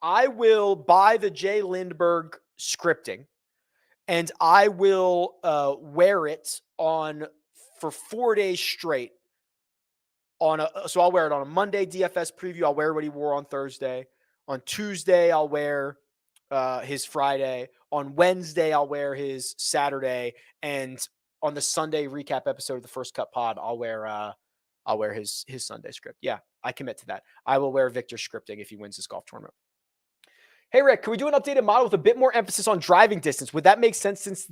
I will buy the Jay Lindbergh scripting and I will wear it for 4 days straight. So I'll wear it on a Monday DFS preview. I'll wear what he wore on Thursday. On Tuesday, I'll wear his Friday. On Wednesday, I'll wear his Saturday. And on the Sunday recap episode of the First Cut Pod, I'll wear his Sunday script. Yeah, I commit to that. I will wear Victor's scripting if he wins this golf tournament. Hey, Rick, can we do an updated model with a bit more emphasis on driving distance? Would that make sense since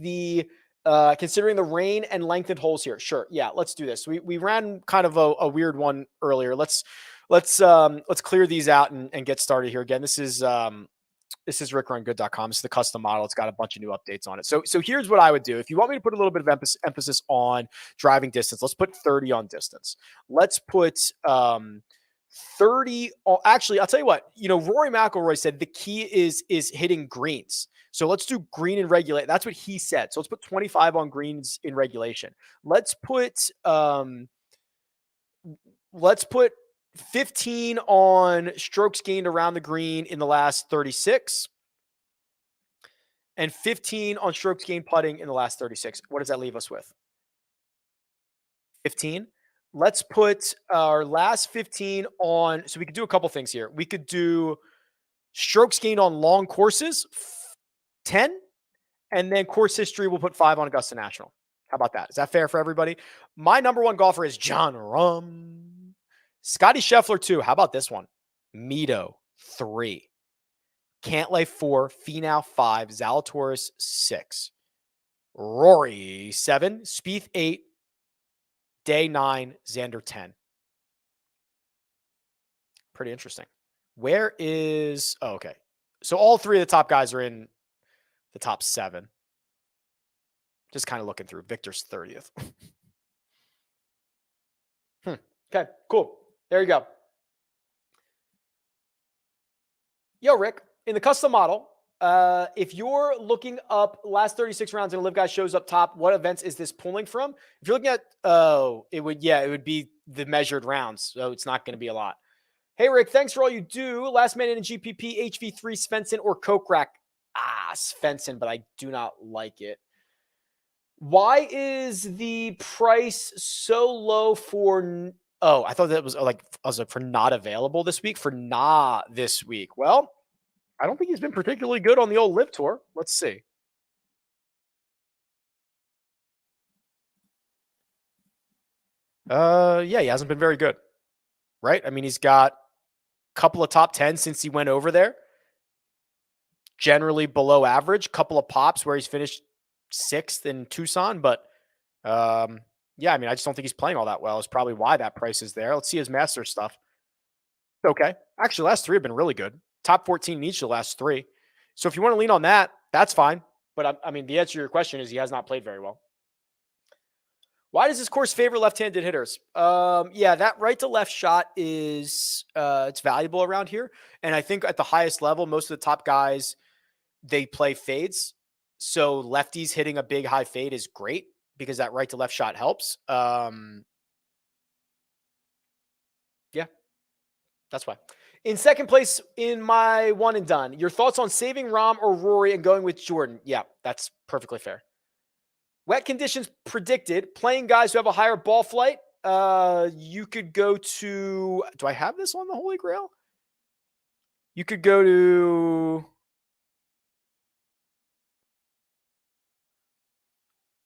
considering the rain and lengthened holes here? Sure. Yeah, let's do this. We ran kind of a weird one earlier. Let's clear these out and get started here again. This is RickRunGood.com. This is the custom model. It's got a bunch of new updates on it. So here's what I would do. If you want me to put a little bit of emphasis on driving distance, let's put 30 on distance. Let's put 30. Actually, I'll tell you what. Rory McIlroy said the key is hitting greens. So let's do green and regulate. That's what he said. So let's put 25 on greens in regulation. Let's put 15 on strokes gained around the green in the last 36 and 15 on strokes gained putting in the last 36. What does that leave us with? 15. Let's put our last 15 on. So we could do a couple things here. We could do strokes gained on long courses, 10, and then course history, we'll put 5 on Augusta National. How about that? Is that fair for everybody? My number one golfer is John Rahm. Scotty Scheffler 2. How about this one? Mito 3. Cantlay 4. Finau 5. Zalatoris 6. Rory 7. Spieth 8. Day 9. Xander 10. Pretty interesting. Where is... Oh, okay. So all 3 of the top guys are in the top 7. Just kind of looking through. Victor's 30th. Okay, cool. There you go. Yo, Rick, in the custom model, if you're looking up last 36 rounds and a live guy shows up top, what events is this pulling from? If you're looking at, it would be the measured rounds. So it's not going to be a lot. Hey, Rick, thanks for all you do. Last minute in GPP, HV3 Svensson or Kokrak. Svensson, but I do not like it. Why is the price so low for... Oh, I thought that was for not available this week. For not this week. Well, I don't think he's been particularly good on the old Live Tour. Let's see. Yeah, he hasn't been very good, right? I mean, he's got a couple of top 10 since he went over there. Generally below average, couple of pops where he's finished 6th in Tucson, but yeah, I mean, I just don't think he's playing all that well. Is probably why that price is there. Let's see his Masters stuff. Okay. Actually, last 3 have been really good. Top 14 in each of the last 3. So if you want to lean on that, that's fine. But I mean, the answer to your question is he has not played very well. Why does this course favor left-handed hitters? Yeah, that right to left shot is it's valuable around here. And I think at the highest level, most of the top guys, they play fades. So lefties hitting a big high fade is great because that right to left shot helps. Yeah, that's why. In second place in my one and done, your thoughts on saving Rahm or Rory and going with Jordan? Yeah, that's perfectly fair. Wet conditions predicted. Playing guys who have a higher ball flight. You could go to. Do I have this on the Holy Grail? You could go to.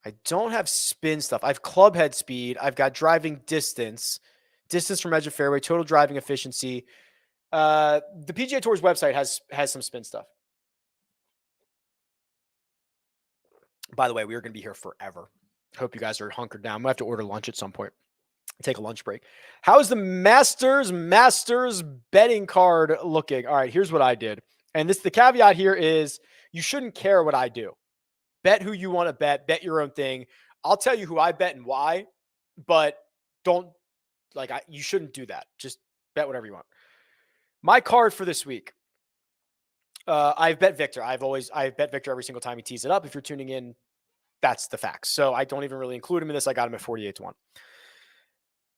I don't have spin stuff. I have club head speed. I've got driving distance, distance from edge of fairway, total driving efficiency. The PGA Tour's website has some spin stuff. By the way, we are going to be here forever. Hope you guys are hunkered down. I'm going to have to order lunch at some point. Take a lunch break. How's the Masters betting card looking? All right, here's what I did. And the caveat here is you shouldn't care what I do. Bet who you want to bet your own thing. I'll tell you who I bet and why, but you shouldn't do that. Just bet whatever you want. My card for this week. I've bet Victor. I've bet Victor every single time he tees it up. If you're tuning in, that's the facts. So I don't even really include him in this. I got him at 48-1.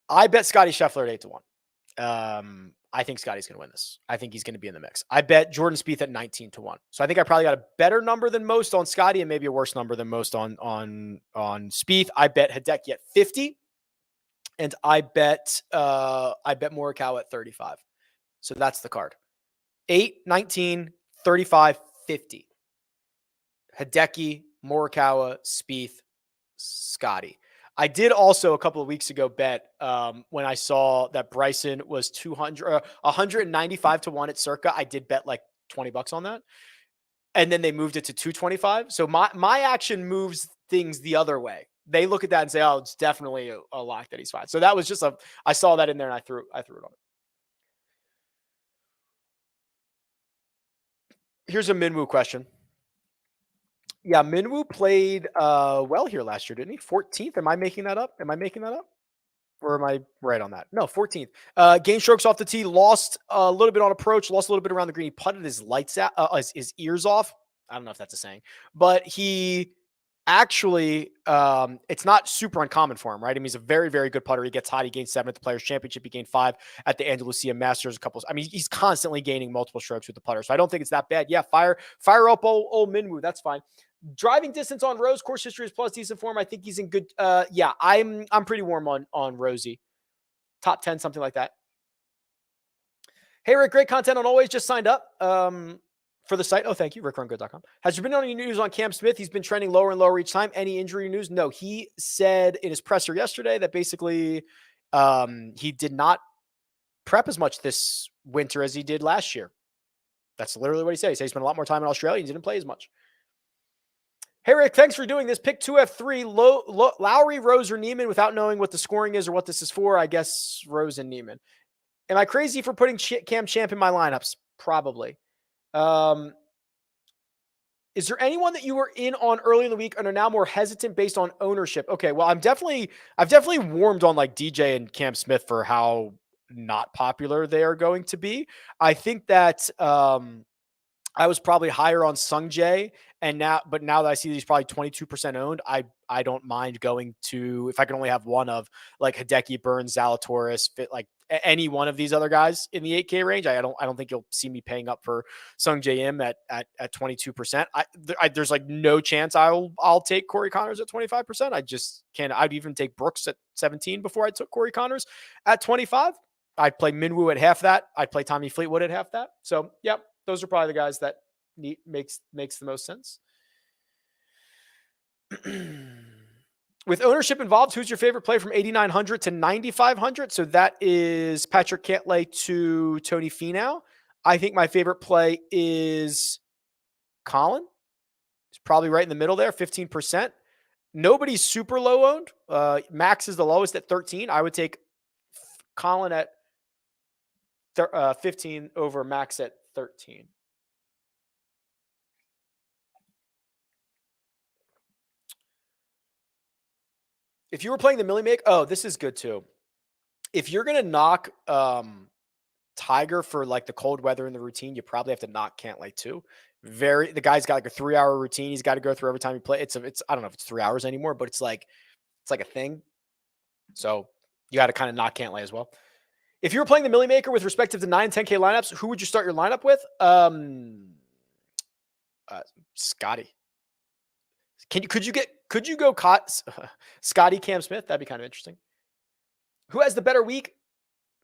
I bet Scotty Scheffler at 8-1. I think Scotty's going to win this. I think he's going to be in the mix. I bet Jordan Spieth at 19-1. So I think I probably got a better number than most on Scotty and maybe a worse number than most on Spieth. I bet Hideki at 50, and I bet Morikawa at 35. So that's the card. 8, 19, 35, 50. Hideki, Morikawa, Spieth, Scotty. I did also a couple of weeks ago bet when I saw that Bryson was 195-1 at Circa. I did bet like $20 on that, and then they moved it to 225. So my action moves things the other way. They look at that and say, "Oh, it's definitely a lock that he's fine." So that was just I saw that in there and I threw it on it. Here's a Minwoo question. Yeah, Minwoo played well here last year, didn't he? 14th. Am I making that up? Or am I right on that? No, 14th. Gain strokes off the tee, lost a little bit on approach, lost a little bit around the green. He putted his lights out, his ears off. I don't know if that's a saying, but he actually, it's not super uncommon for him, right? I mean, he's a very, very good putter. He gets hot. He gained 7 at the Players Championship. He gained 5 at the Andalusia Masters. He's constantly gaining multiple strokes with the putter. So I don't think it's that bad. Yeah, fire up old Minwoo. That's fine. Driving distance on Rose, course history is plus decent form. I think he's in good. Yeah, I'm pretty warm on Rosie. Top 10, something like that. Hey, Rick, great content on Always. Just signed up for the site. Oh, thank you. RickRunGood.com. Has there been any news on Cam Smith? He's been trending lower and lower each time. Any injury news? No. He said in his presser yesterday that basically he did not prep as much this winter as he did last year. That's literally what he said. He said he spent a lot more time in Australia and didn't play as much. Hey, Rick, thanks for doing this. Pick 2F3, Lowry, Rose, or Neiman without knowing what the scoring is or what this is for. I guess Rose and Neiman. Am I crazy for putting Cam Champ in my lineups? Probably. Is there anyone that you were in on early in the week and are now more hesitant based on ownership? Okay, well, I've definitely warmed on like DJ and Cam Smith for how not popular they are going to be. I think that I was probably higher on Sung Jae, now that I see he's probably 22% owned, I don't mind going to, if I can only have one of like Hideki, Burns, Zalatoris, like any one of these other guys in the 8K range. I don't think you'll see me paying up for Sung Jae Im at 22%. There's like no chance I'll take Corey Connors at 25%. I just can't. I'd even take Brooks at 17 before I took Corey Connors at 25. I'd play Minwoo at half that. I'd play Tommy Fleetwood at half that. So, yep, those are probably the guys that makes the most sense. With ownership involved, who's your favorite play from 8,900 to 9,500? So that is Patrick Cantlay to Tony Finau. I think my favorite play is Colin. He's probably right in the middle there, 15%. Nobody's super low owned. Max is the lowest at 13. I would take Colin at 15 over Max at 13. If you were playing the Millie Make, this is good too. If you're going to knock Tiger for like the cold weather in the routine, you probably have to knock Cantlay too. The guy's got like a 3-hour routine he's got to go through every time he play. It's I don't know if it's 3 hours anymore, but it's like a thing. So you got to kind of knock Cantlay as well. If you were playing the Millie Maker with respect to the 9 and 10K lineups, who would you start your lineup with? Scotty. Could you go Scotty Cam Smith? That'd be kind of interesting. Who has the better week?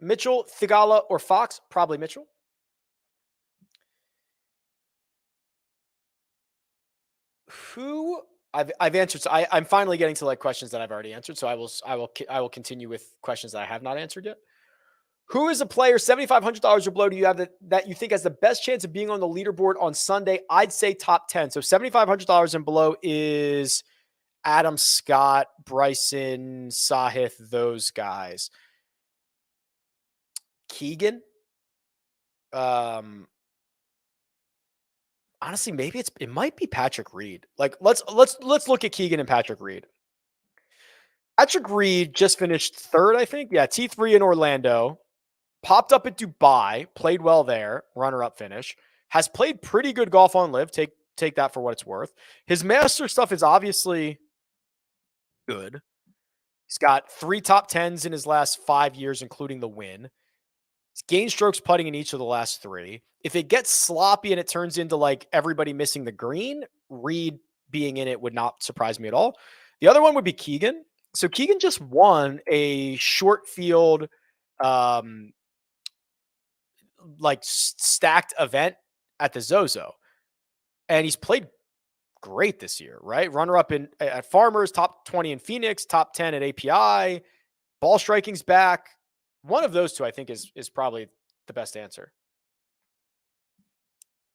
Mitchell, Thigala, or Fox? Probably Mitchell. Who I've answered. So I'm finally getting to like questions that I've already answered. So I will continue with questions that I have not answered yet. Who is a player $7,500 or below do you have that you think has the best chance of being on the leaderboard on Sunday? I'd say top 10. So $7,500 and below is Adam Scott, Bryson, Sahith, those guys. Keegan. Honestly, maybe it might be Patrick Reed. Like let's look at Keegan and Patrick Reed. Patrick Reed just finished third, I think. Yeah, T3 in Orlando. Popped up at Dubai, played well there, runner-up finish. Has played pretty good golf on live. Take that for what it's worth. His master stuff is obviously good. He's got 3 top 10s in his last 5 years, including the win. He's gained strokes putting in each of the last 3. If it gets sloppy and it turns into like everybody missing the green, Reed being in it would not surprise me at all. The other one would be Keegan. So Keegan just won a short field like stacked event at the Zozo. And he's played great this year, right? Runner up at Farmers, top 20 in Phoenix, top 10 at API. Ball striking's back. One of those two, I think, is probably the best answer.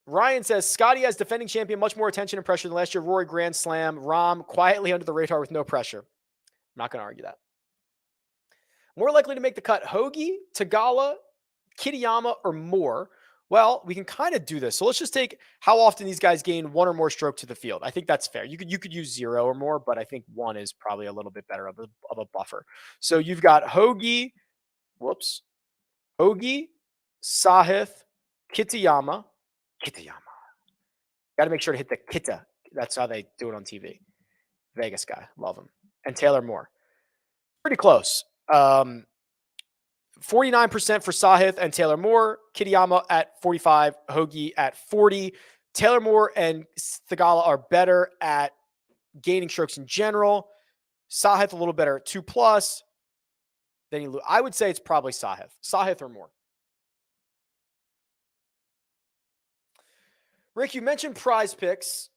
Ryan says, Scotty as defending champion, much more attention and pressure than last year. Rory Grand Slam. Rahm quietly under the radar with no pressure. I'm not going to argue that. More likely to make the cut, Hoagie, Tagala, Kitayama, or more. Well, we can kind of do this. So let's just take how often these guys gain 1 or more stroke to the field. I think that's fair. You could use 0 or more, but I think 1 is probably a little bit better of a buffer. So you've got Hoagie, Sahith, Kitayama. Got to make sure to hit the Kita. That's how they do it on TV. Vegas guy. Love him. And Taylor Moore. Pretty close. 49% for Sahith and Taylor Moore. Kitayama at 45. Hoagie at 40. Taylor Moore and Thigala are better at gaining strokes in general. Sahith a little better at 2+. Then I would say it's probably Sahith or more. Rick, you mentioned PrizePicks.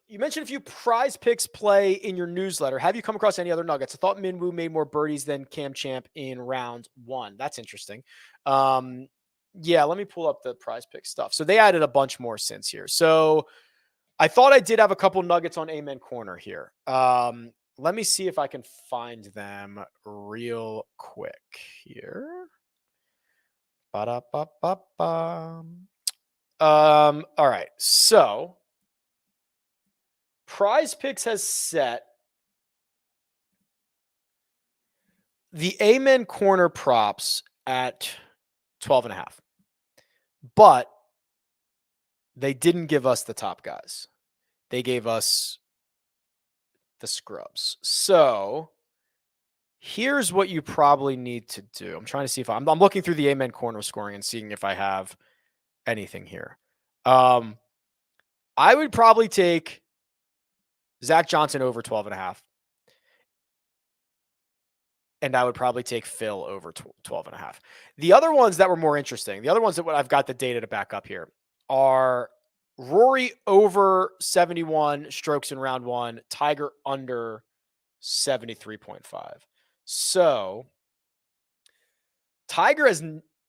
You mentioned a few PrizePicks play in your newsletter. Have you come across any other nuggets? I thought Minwoo made more birdies than Cam Champ in round 1. That's interesting. Yeah, let me pull up the PrizePicks stuff. So they added a bunch more since here. So I thought I did have a couple nuggets on Amen Corner here. Let me see if I can find them real quick here. All right. So PrizePicks has set the Amen Corner props at 12.5, but they didn't give us the top guys. They gave us the scrubs. So here's what you probably need to do. I'm trying to see if I'm looking through the Amen Corner scoring and seeing if I have anything here. I would probably take Zach Johnson over 12.5. And I would probably take Phil over 12.5. The other ones that were more interesting, the other ones that I've got the data to back up here are Rory over 71 strokes in round 1, Tiger under 73.5. So Tiger has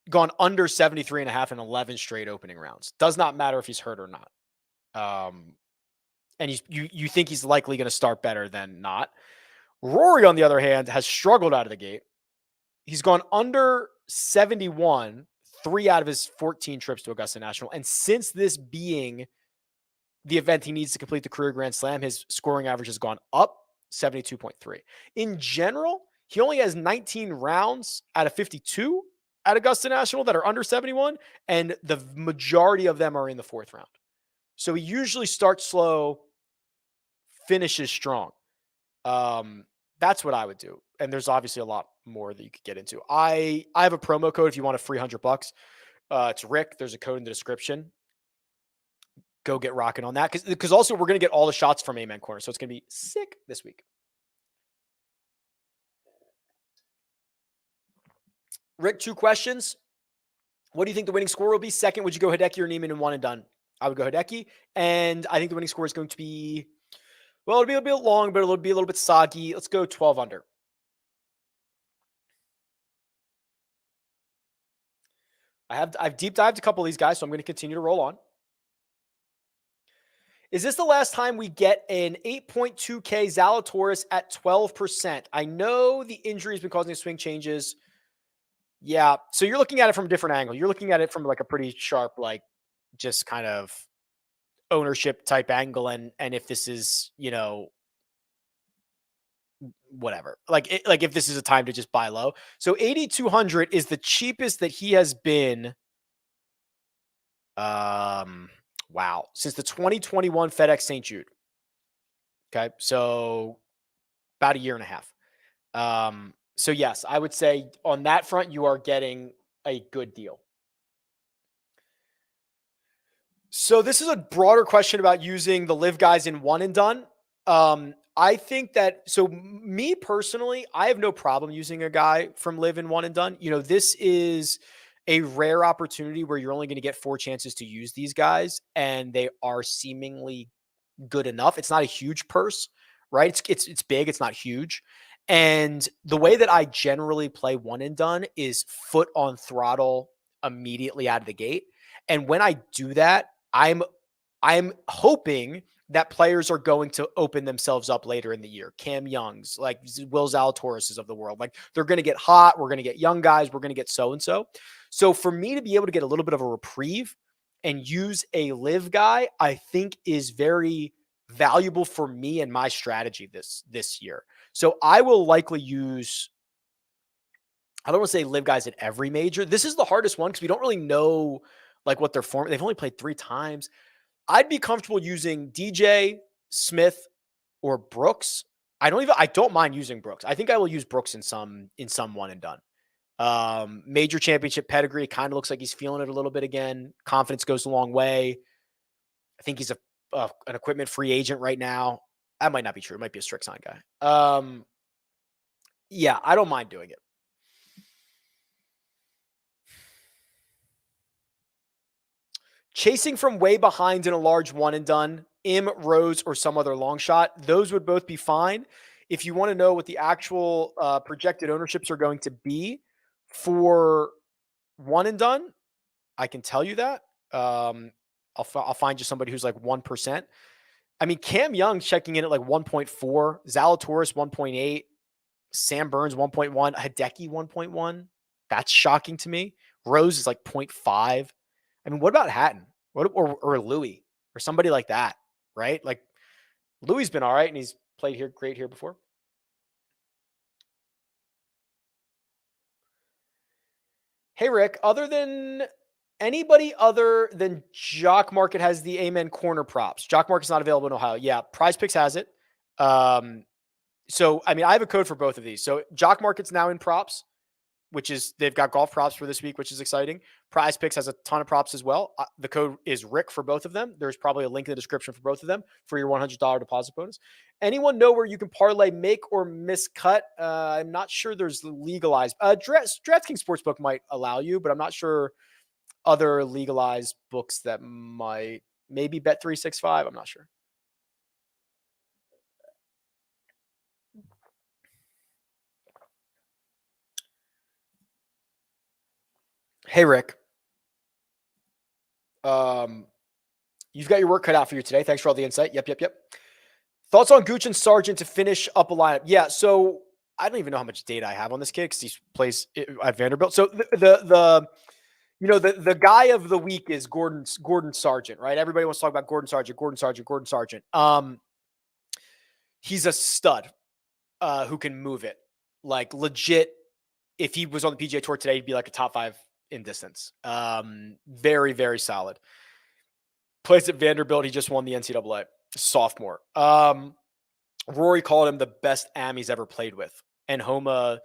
gone under 73.5 in 11 straight opening rounds. Does not matter if he's hurt or not. And you think he's likely going to start better than not. Rory, on the other hand, has struggled out of the gate. He's gone under 71 3 out of his 14 trips to Augusta National. And since this being the event he needs to complete the career Grand Slam, his scoring average has gone up 72.3. In general, he only has 19 rounds out of 52 at Augusta National that are under 71, and the majority of them are in the fourth round. So he usually starts slow, finishes strong. That's what I would do. And there's obviously a lot more that you could get into. I have a promo code if you want a free $100. It's Rick. There's a code in the description. Go get rocking on that. Because also we're going to get all the shots from Amen Corner. So it's going to be sick this week. Rick, 2 questions. What do you think the winning score will be? Second, would you go Hideki or Neiman in one and done? I would go Hideki. And I think the winning score is going to be, well, it'll be a bit long, but it'll be a little bit soggy. Let's go 12 under. I've deep dived a couple of these guys, so I'm going to continue to roll on. Is this the last time we get an 8.2K Zalatoris at 12%? I know the injury has been causing swing changes. Yeah, so you're looking at it from a different angle. You're looking at it from like a pretty sharp, like just kind of ownership type angle. And if this is, whatever, like if this is a time to just buy low. So 8,200 is the cheapest that he has been. Wow. Since the 2021 FedEx St. Jude. Okay. So about a year and a half. So yes, I would say on that front, you are getting a good deal. So this is a broader question about using the live guys in one and done. I think that, so me personally, I have no problem using a guy from live in one and done. This is a rare opportunity where you're only going to get 4 chances to use these guys, and they are seemingly good enough. It's not a huge purse, right? It's big. It's not huge. And the way that I generally play one and done is foot on throttle immediately out of the gate. And when I do that, I'm hoping that players are going to open themselves up later in the year. Cam Young's, like Will Zalatoris of the world. Like they're going to get hot. We're going to get young guys. We're going to get so-and-so. So for me to be able to get a little bit of a reprieve and use a live guy, I think is very valuable for me and my strategy this year. So I will likely use, I don't want to say live guys at every major. This is the hardest one because we don't really know like what their form. They've only played 3 times. I'd be comfortable using DJ, Smith, or Brooks. I don't mind using Brooks. I think I will use Brooks in some one and done. Major championship pedigree. Kind of looks like he's feeling it a little bit again. Confidence goes a long way. I think he's an equipment free agent right now. That might not be true. It might be a strict sign guy. Yeah, I don't mind doing it. Chasing from way behind in a large one and done, Rose, or some other long shot, those would both be fine. If you want to know what the actual projected ownerships are going to be for one and done, I can tell you that. I'll find you somebody who's like 1%. I mean, Cam Young checking in at like 1.4, Zalatoris 1.8, Sam Burns 1.1, Hideki 1.1. That's shocking to me. Rose is like 0.5. I mean, what about Hatton or Louis or somebody like that, right? Like Louis been all right and he's played here great here before. Hey, Rick, anybody other than Jock Market has the Amen Corner props. Jock Market's not available in Ohio. Yeah, PrizePicks has it. So, I mean, I have a code for both of these. So Jock Market's now in props, which is they've got golf props for this week, which is exciting. PrizePicks has a ton of props as well. The code is Rick for both of them. There's probably a link in the description for both of them for your $100 deposit bonus. Anyone know where you can parlay make or miscut? I'm not sure there's legalized. DraftKings Sportsbook might allow you, but I'm not sure other legalized books that might. Maybe Bet365. I'm not sure. Hey, Rick. You've got your work cut out for you today. Thanks for all the insight. Yep. Thoughts on Gooch and Sargent to finish up a lineup? Yeah, so I don't even know how much data I have on this kid because he plays at Vanderbilt. So the guy of the week is Gordon Sargent, right? Everybody wants to talk about Gordon Sargent. He's a stud who can move it. Like legit, if he was on the PGA Tour today, he'd be like a top 5 in distance. Very, very solid. Plays at Vanderbilt. He just won the NCAA. Sophomore. Rory called him the best am he's ever played with. And Homa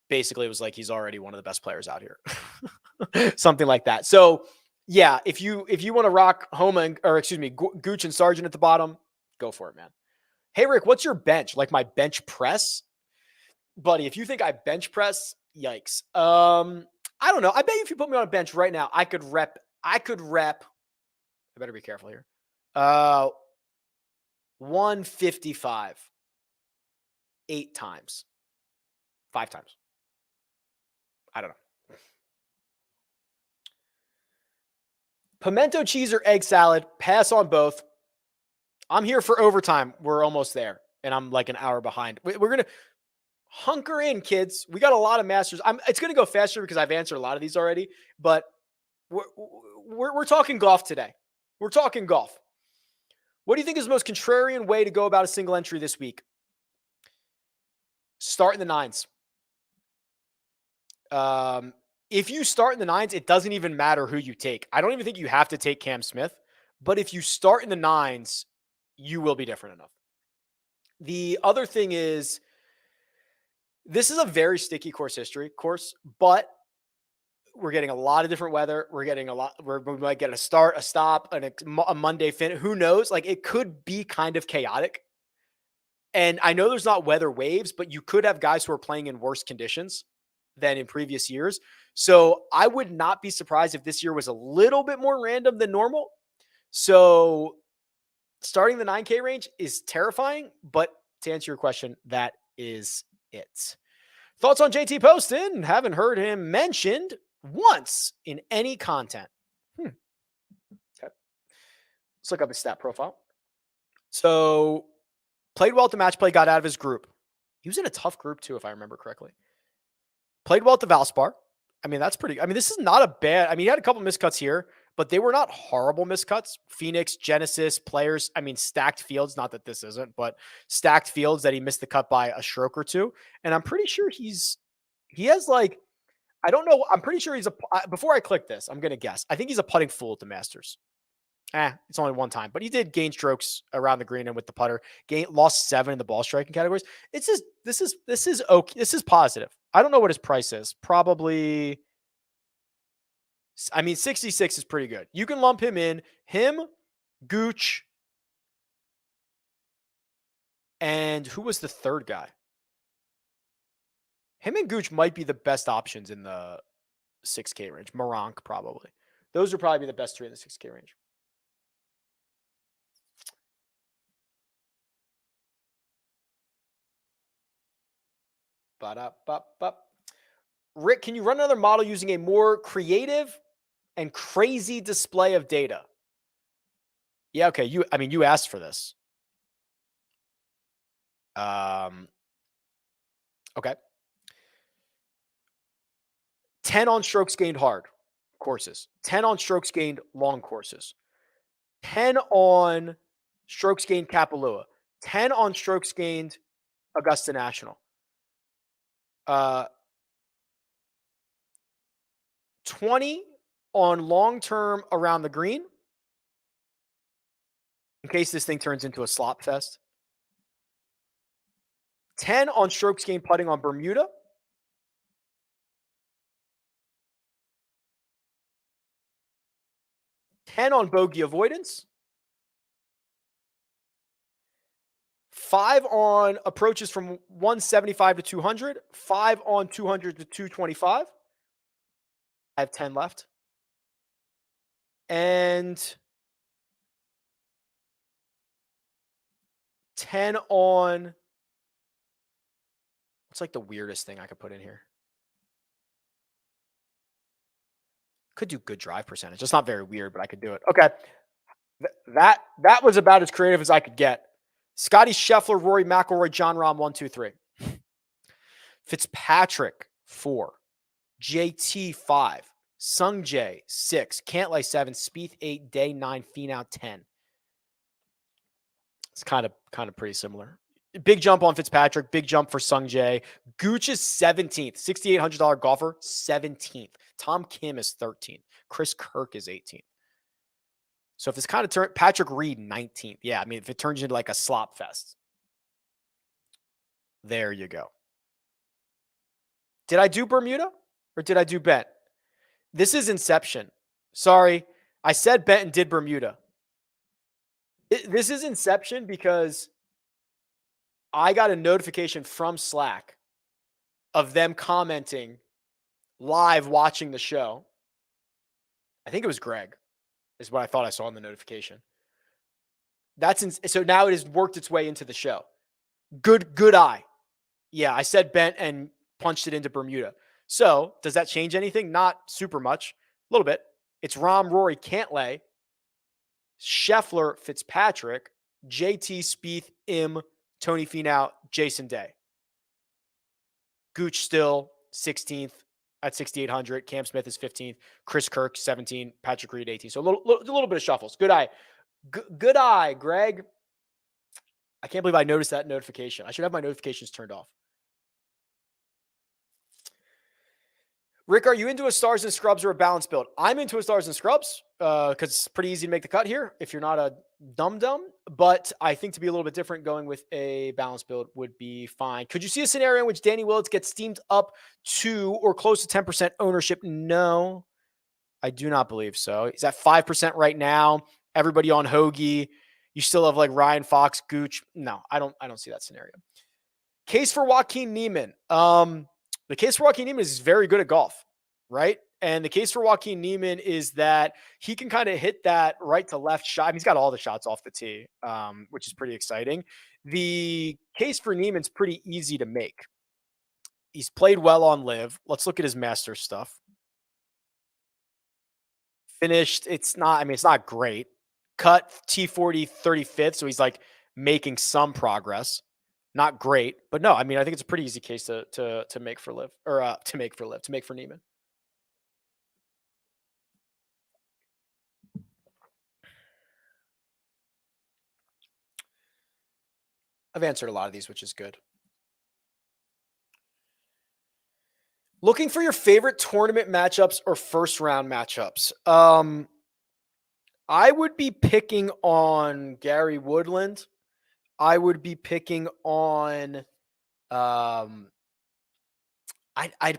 basically was like, he's already one of the best players out here. Something like that. So yeah, if you want to rock Homa Gooch and Sargent at the bottom, go for it, man. Hey, Rick, what's your bench? Like my bench press? Buddy, if you think I bench press, yikes. I don't know. I bet you if you put me on a bench right now, I could rep. I better be careful here. 155. 8 times. 5 times. I don't know. Pimento cheese or egg salad. Pass on both. I'm here for overtime. We're almost there. And I'm like an hour behind. We're going to hunker in, kids. We got a lot of masters. It's going to go faster because I've answered a lot of these already. But we're talking golf today. We're talking golf. What do you think is the most contrarian way to go about a single entry this week? Start in the 9s. If you start in the 9s, it doesn't even matter who you take. I don't even think you have to take Cam Smith. But if you start in the 9s, you will be different enough. The other thing is, this is a very sticky course, but we're getting a lot of different weather. We might get a start, a stop, a Monday finish. Who knows? Like it could be kind of chaotic. And I know there's not weather waves, but you could have guys who are playing in worse conditions than in previous years. So I would not be surprised if this year was a little bit more random than normal. So starting the 9K range is terrifying, but to answer your question, that is it. Thoughts on JT Poston? Haven't heard him mentioned once in any content. Okay. Let's look up his stat profile. So played well at the match play, got out of his group. He was in a tough group too, if I remember correctly. Played well at the Valspar. I mean, this is not a bad, he had a couple miscuts here, but they were not horrible miscuts. Phoenix, Genesis, players, stacked fields, not that this isn't, but stacked fields that he missed the cut by a stroke or two. And I'm pretty sure he has like, I don't know. I'm pretty sure before I click this, I'm going to guess. I think he's a putting fool at the Masters. It's only one time, but he did gain strokes around the green and with the putter. Lost 7 in the ball striking categories. This is okay. This is positive. I don't know what his price is. Probably, 66 is pretty good. You can lump him in. Him, Gooch, and who was the third guy? Him and Gooch might be the best options in the 6K range. Moronk, probably. Those would probably be the best 3 in the 6K range. Rick, can you run another model using a more creative and crazy display of data? Yeah, okay. You asked for this. Okay. 10 on strokes gained hard courses. 10 on strokes gained long courses. 10 on strokes gained Kapalua. 10 on strokes gained Augusta National. 20 on long-term around the green, in case this thing turns into a slop fest. 10 on strokes gained putting on Bermuda. 10 on bogey avoidance. 5 on approaches from 175 to 200. 5 on 200 to 225. I have 10 left. And 10 on, what's like the weirdest thing I could put in here? Could do good drive percentage. It's not very weird, but I could do it. Okay. That was about as creative as I could get. Scotty Scheffler, Rory McIlroy, John Rahm, 1, 2, 3. Fitzpatrick, 4. JT, 5. Sung Jae, 6. Cantlay, 7. Spieth, 8. Day, 9. Finau, 10. It's kind of pretty similar. Big jump on Fitzpatrick. Big jump for Sung Jae. Gooch is 17th. $6,800 golfer, 17th. Tom Kim is 13th. Chris Kirk is 18th. So if this kind of turn, Patrick Reed, 19th. Yeah, I mean, if it turns into like a slop fest. There you go. Did I do Bermuda or did I do Bent? This is Inception. Sorry, I said Bent and did Bermuda. This is Inception because I got a notification from Slack of them commenting live watching the show. I think it was Greg, is what I thought I saw in the notification. So now it has worked its way into the show. Good eye. Yeah, I said Bent and punched it into Bermuda. So does that change anything? Not super much. A little bit. It's Rahm, Rory, Cantlay, Scheffler, Fitzpatrick, JT, Spieth, Im, Tony Finau, Jason Day. Gooch still 16th at 6,800. Cam Smith is 15th. Chris Kirk 17. Patrick Reed 18. So a little bit of shuffles. Good eye. Good eye, Greg. I can't believe I noticed that notification. I should have my notifications turned off. Rick, are you into a Stars and Scrubs or a balance build? I'm into a Stars and Scrubs because it's pretty easy to make the cut here if you're not a dum-dum. But I think to be a little bit different, going with a balance build would be fine. Could you see a scenario in which Danny Willits gets steamed up to or close to 10% ownership? No, I do not believe so. He's at 5% right now. Everybody on Hoagie. You still have like Ryan Fox, Gooch. No, I don't see that scenario. Case for Joaquin Niemann. The case for Joaquin Niemann is very good at golf, right? And the case for Joaquin Niemann is that he can kind of hit that right to left shot. I mean, he's got all the shots off the tee, which is pretty exciting. The case for Niemann's pretty easy to make. He's played well on Live. Let's look at his Masters stuff. Finished. It's not great. Cut T40 35th, so he's like making some progress. Not great, but no, I mean, I think it's a pretty easy case to make for Live or to make for Niemann. I've answered a lot of these, which is good. Looking for your favorite tournament matchups or first round matchups. I would be picking on Gary Woodland. I would be picking on I'd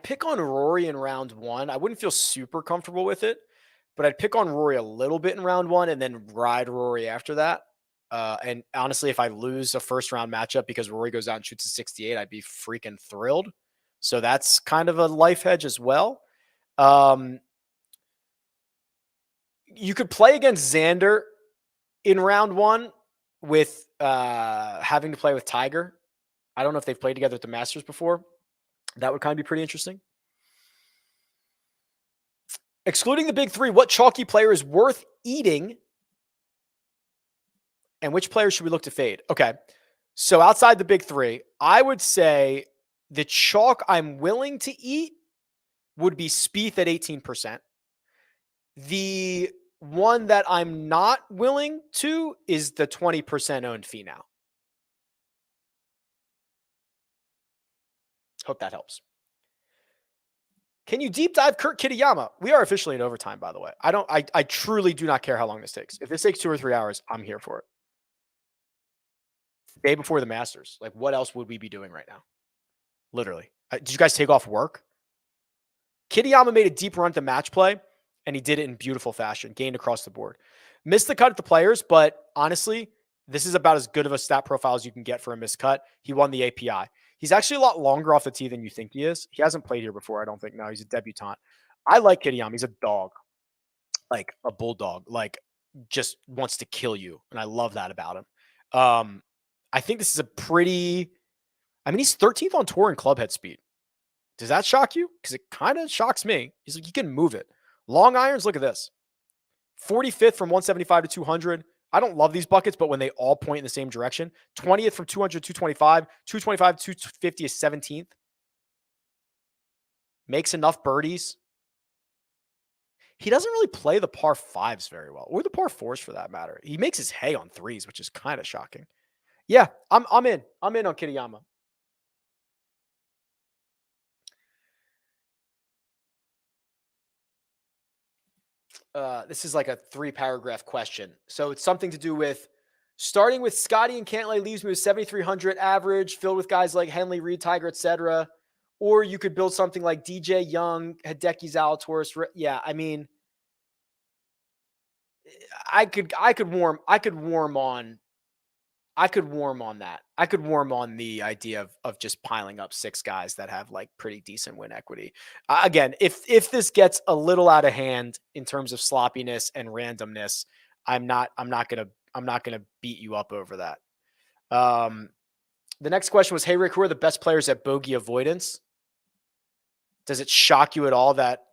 pick on Rory in round 1. I wouldn't feel super comfortable with it, but I'd pick on Rory a little bit in round 1 and then ride Rory after that. And honestly, if I lose a first round matchup because Rory goes out and shoots a 68, I'd be freaking thrilled. So that's kind of a life hedge as well. You could play against Xander in round 1 with having to play with Tiger. I don't know if they've played together at the Masters before. That would kind of be pretty interesting. Excluding the big 3, what chalky player is worth eating? And which player should we look to fade? Okay. So outside the big 3, I would say the chalk I'm willing to eat would be Spieth at 18%. The one that I'm not willing to is the 20% owned Finau. Hope that helps. Can you deep dive Kurt Kitayama? We are officially in overtime, by the way. I truly do not care how long this takes. If this takes 2 or 3 hours, I'm here for it. Day before the Masters. Like, what else would we be doing right now? Literally. Did you guys take off work? Kitayama made a deep run to match play, and he did it in beautiful fashion. Gained across the board. Missed the cut at the Players, but honestly, this is about as good of a stat profile as you can get for a missed cut. He won the API. He's actually a lot longer off the tee than you think he is. He hasn't played here before, I don't think. No, he's a debutant. I like Kitayama. He's a dog. Like a bulldog. Like, just wants to kill you. And I love that about him. I think this is a pretty... I mean, he's 13th on tour in club head speed. Does that shock you? Because it kind of shocks me. He's like, you can move it. Long irons, look at this. 45th from 175 to 200. I don't love these buckets, but when they all point in the same direction. 20th from 200 to 225. 225 to 250 is 17th. Makes enough birdies. He doesn't really play the par fives very well, or the par fours for that matter. He makes his hay on threes, which is kind of shocking. Yeah, I'm in. I'm in on Kitayama. This is like a 3-paragraph question. So it's something to do with starting with Scotty and Cantlay leaves me with 7,300 average, filled with guys like Henley, Reed, Tiger, etc. Or you could build something like DJ Young, Hideki Zalatoris. Yeah, I mean, I could warm on that. I could warm on the idea of just piling up 6 guys that have like pretty decent win equity. Again, if this gets a little out of hand in terms of sloppiness and randomness, I'm not gonna beat you up over that. The next question was, hey Rick, who are the best players at bogey avoidance? Does it shock you at all that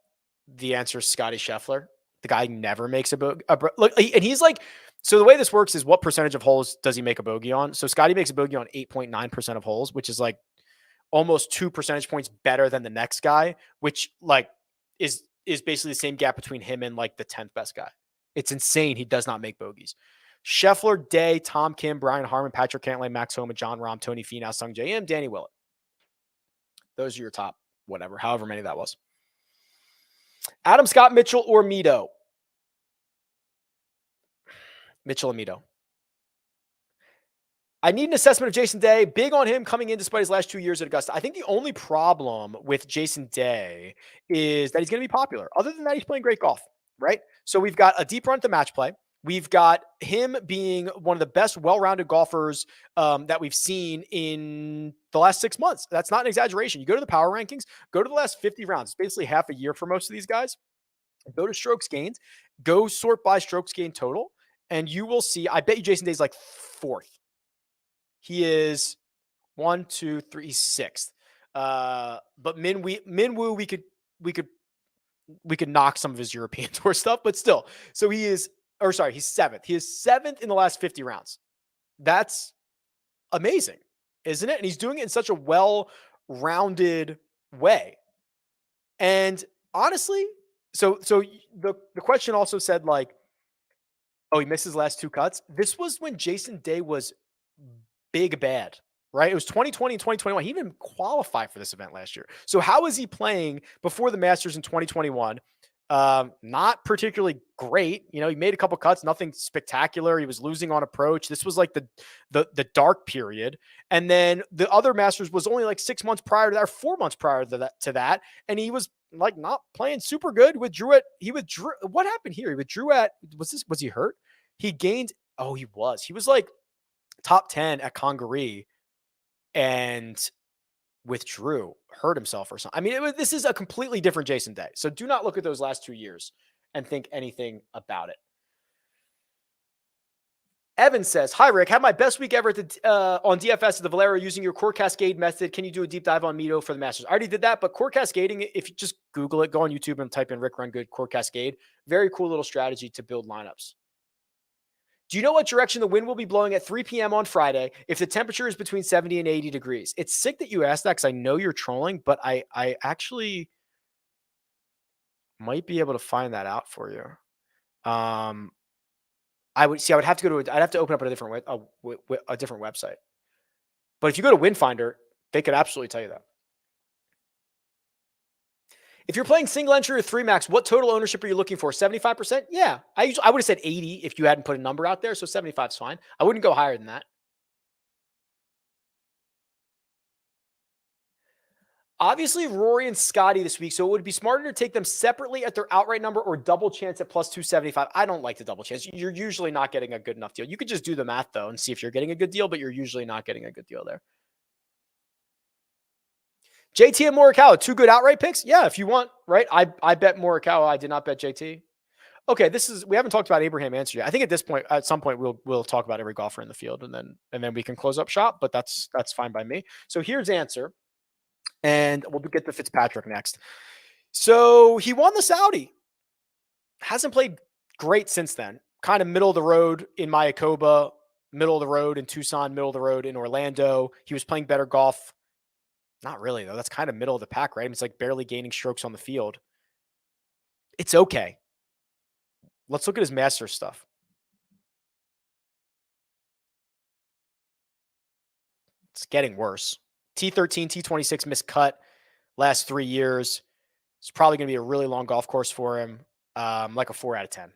the answer is Scotty Scheffler? The guy never makes a bogey. Look, and he's like, so the way this works is what percentage of holes does he make a bogey on? So Scotty makes a bogey on 8.9% of holes, which is like almost 2 percentage points better than the next guy, which like is basically the same gap between him and like the 10th best guy. It's insane. He does not make bogeys. Scheffler, Day, Tom Kim, Brian Harmon, Patrick Cantlay, Max Homa, John Rahm, Tony Finau, Sung J M, Danny Willett. Those are your top, whatever, however many that was. Adam Scott, Mitchell, or Mito? Mitchell and Mito. I need an assessment of Jason Day. Big on him coming in despite his last 2 years at Augusta. I think the only problem with Jason Day is that he's going to be popular. Other than that, he's playing great golf, right? So we've got a deep run at the match play. We've got him being one of the best well-rounded golfers that we've seen in the last 6 months. That's not an exaggeration. You go to the power rankings, go to the last 50 rounds. It's basically half a year for most of these guys. Go to strokes gained, go sort by strokes gained total, and you will see, I bet you Jason Day's like 4th. He is 1, 2, 3, 6th. But Minwoo, we could knock some of his European Tour stuff, but still. So he's 7th. He is 7th in the last 50 rounds. That's amazing, isn't it? And he's doing it in such a well-rounded way. And honestly, so the question also said like, oh, he missed his last 2 cuts. This was when Jason Day was big bad, right? It was 2020 and 2021. He didn't even qualify for this event last year. So how is he playing before the Masters in 2021? Not particularly great. You know, he made a couple cuts, nothing spectacular. He was losing on approach. This was like the dark period. And then the other Masters was only like 6 months prior to that, or 4 months prior to that. And he was like not playing super good. He withdrew. What happened here? He withdrew was he hurt? He gained. Oh, he was like top 10 at Congaree and withdrew, hurt himself or something. I mean, this is a completely different Jason Day. So do not look at those last 2 years and think anything about it. Evan says, hi, Rick. Had my best week ever on DFS at the Valero using your core cascade method. Can you do a deep dive on Mito for the Masters? I already did that, but core cascading, if you just Google it, go on YouTube and type in Rick Run Good core cascade. Very cool little strategy to build lineups. Do you know what direction the wind will be blowing at 3 p.m. on Friday if the temperature is between 70 and 80 degrees? It's sick that you asked that because I know you're trolling, but I actually might be able to find that out for you. I'd have to open up a different website. But if you go to Windfinder, they could absolutely tell you that. If you're playing single entry or 3 max, what total ownership are you looking for? 75%? Yeah. I would have said 80 if you hadn't put a number out there. So 75 is fine. I wouldn't go higher than that. Obviously, Rory and Scotty this week, so it would be smarter to take them separately at their outright number or double chance at plus 275. I don't like the double chance. You're usually not getting a good enough deal. You could just do the math, though, and see if you're getting a good deal, but you're usually not getting a good deal there. JT and Morikawa, 2 good outright picks? Yeah, if you want, right? I bet Morikawa. I did not bet JT. Okay, we haven't talked about Abraham Answer yet. I think at some point we'll talk about every golfer in the field, and then we can close up shop, but that's fine by me. So here's Answer. And we'll get to Fitzpatrick next. So he won the Saudi. Hasn't played great since then. Kind of middle of the road in Mayakoba, middle of the road in Tucson, middle of the road in Orlando. He was playing better golf. Not really, though. That's kind of middle of the pack, right? It's like barely gaining strokes on the field. It's okay. Let's look at his Masters stuff. It's getting worse. T13, T26 miscut last 3 years. It's probably going to be a really long golf course for him, like a 4 out of 10.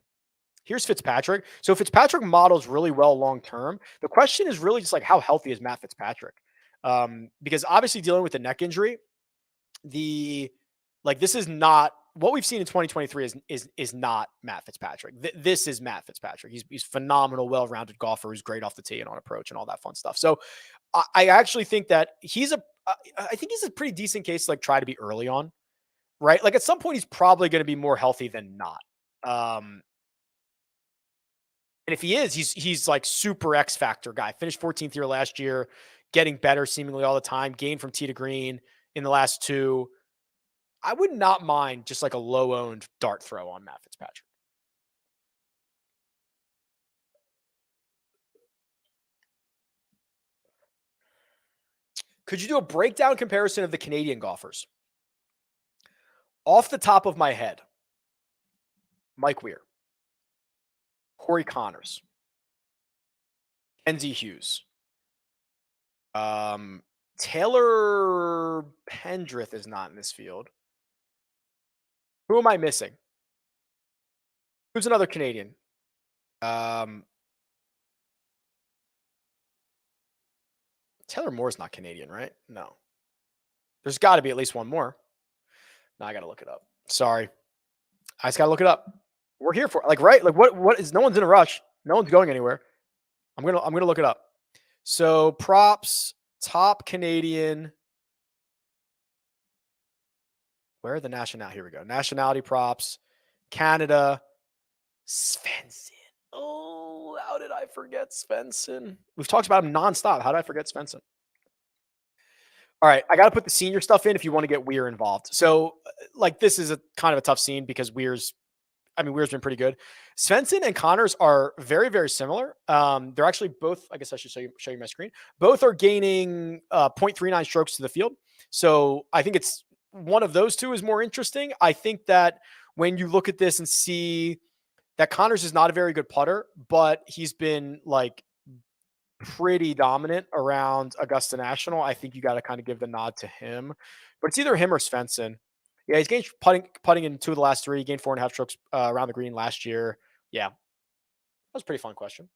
Here's Fitzpatrick. So Fitzpatrick models really well long term. The question is really just like how healthy is Matt Fitzpatrick? Because obviously dealing with the neck injury, this is not what we've seen in 2023 is not Matt Fitzpatrick. This is Matt Fitzpatrick. He's phenomenal, well-rounded golfer who's great off the tee and on approach and all that fun stuff. So I actually think that I think he's a pretty decent case to like try to be early on, right? Like at some point he's probably going to be more healthy than not. And if he is, he's like super X factor guy. Finished 14th year last year, getting better seemingly all the time. Gained from tee to green in the last 2. I would not mind just like a low owned dart throw on Matt Fitzpatrick. Could you do a breakdown comparison of the Canadian golfers? Off the top of my head, Mike Weir, Corey Connors, Kenzie Hughes, Taylor Pendrith is not in this field. Who am I missing? Who's another Canadian? Taylor Moore's not Canadian, right? No. There's got to be at least one more. Now I got to look it up. Sorry. I just got to look it up. We're here for right? Like what is no one's in a rush. No one's going anywhere. I'm going to look it up. So props, top Canadian. Where are the nationality? Here we go. Nationality props. Canada. Svensson. Oh, how did I forget Svensson? We've talked about him nonstop. How did I forget Svensson? All right, I got to put the senior stuff in if you want to get Weir involved. So, this is a kind of a tough scene because Weir's been pretty good. Svensson and Connors are very, very similar. They're actually both, I guess I should show you my screen. Both are gaining 0.39 strokes to the field. So I think it's one of those two is more interesting. I think that when you look at this and see that Connors is not a very good putter, but he's been pretty dominant around Augusta National, I think you got to kind of give the nod to him. But it's either him or Svensson. Yeah, he's gained putting in 2 of the last 3. He gained 4.5 strokes around the green last year. Yeah, that was a pretty fun question.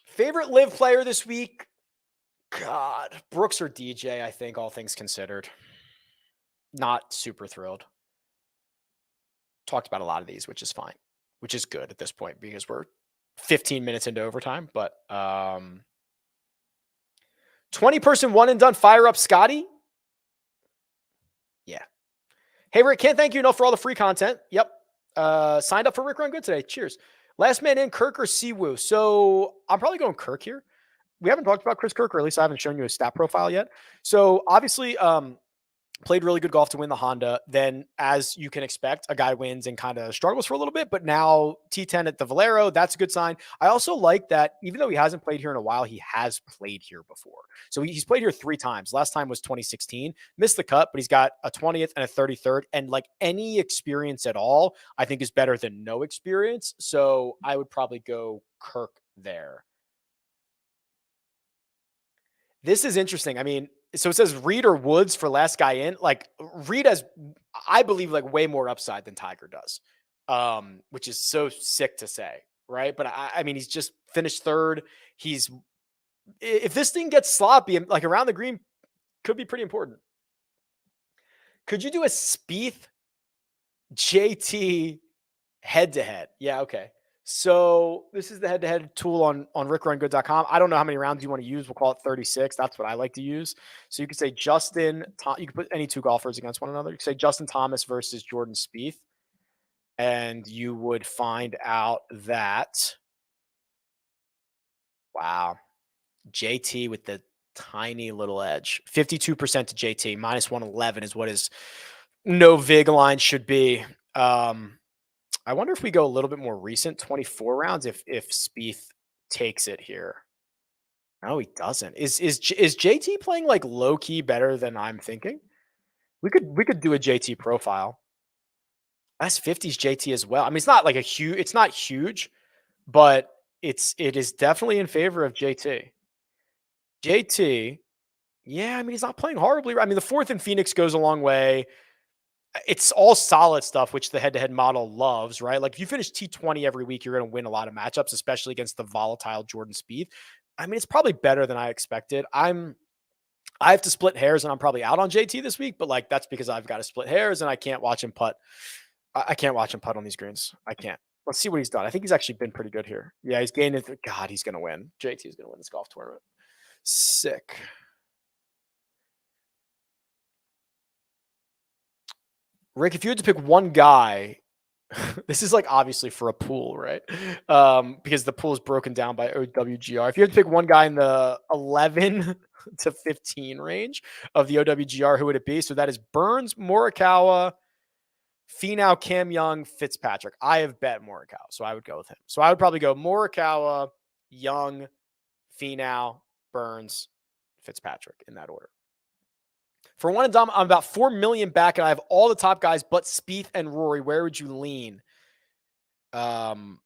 Favorite live player this week? God, Brooks or DJ, I think, all things considered. Not super thrilled. Talked about a lot of these, which is fine, which is good at this point because we're 15 minutes into overtime. But 20-person one and done. Fire up Scotty. Yeah. Hey, Rick, can't thank you enough for all the free content. Yep. Signed up for Rick Run Good today. Cheers. Last man in, Kirk or Siwoo. So I'm probably going Kirk here. We haven't talked about Chris Kirk, or at least I haven't shown you his stat profile yet. So obviously, played really good golf to win the Honda. Then, as you can expect, a guy wins and kind of struggles for a little bit, but now T10 at the Valero, that's a good sign. I also like that even though he hasn't played here in a while, he has played here before. So he's played here 3 times. Last time was 2016, missed the cut, but he's got a 20th and a 33rd. And any experience at all, I think is better than no experience. So I would probably go Kirk there. This is interesting. I mean, so it says Reed or Woods for last guy in. Reed has, I believe, way more upside than Tiger does, which is so sick to say, right? But I mean, he's just finished 3rd. If this thing gets sloppy, around the green, could be pretty important. Could you do a Spieth JT head-to-head? Yeah, okay. So this is the head-to-head tool on RickRunGood.com. I don't know how many rounds you want to use. We'll call it 36. That's what I like to use. So you could say you could put any 2 golfers against one another. You could say Justin Thomas versus Jordan Spieth. And you would find out that, wow, JT with the tiny little edge. 52% to JT, minus 111 is what his no vig line should be. I wonder if we go a little bit more recent, 24 rounds, if Spieth takes it here. No, he doesn't. Is JT playing like low key better than I'm thinking? We could do a JT profile. S50's JT as well. I mean, it's not like it's not huge, but it is definitely in favor of JT. JT, yeah, I mean, he's not playing horribly. I mean, the fourth in Phoenix goes a long way. It's all solid stuff, which the head-to-head model loves, right? Like if you finish T20 every week, you're going to win a lot of matchups, especially against the volatile Jordan Spieth. I mean, it's probably better than I expected. I have to split hairs, and I'm probably out on JT this week, but like that's because I've got to split hairs, and I can't watch him putt. I can't watch him putt on these greens. I can't. Let's see what he's done. I think he's actually been pretty good here. Yeah, he's gained. God, he's going to win. JT is going to win this golf tournament. Sick. Rick, if you had to pick one guy, this is like obviously for a pool, right? Because the pool is broken down by OWGR. If you had to pick one guy in the 11 to 15 range of the OWGR, who would it be? So that is Burns, Morikawa, Finau, Cam Young, Fitzpatrick. I have bet Morikawa, so I would go with him. So I would probably go Morikawa, Young, Finau, Burns, Fitzpatrick in that order. For one and done, I'm about 4 million back, and I have all the top guys but Spieth and Rory. Where would you lean? Rom.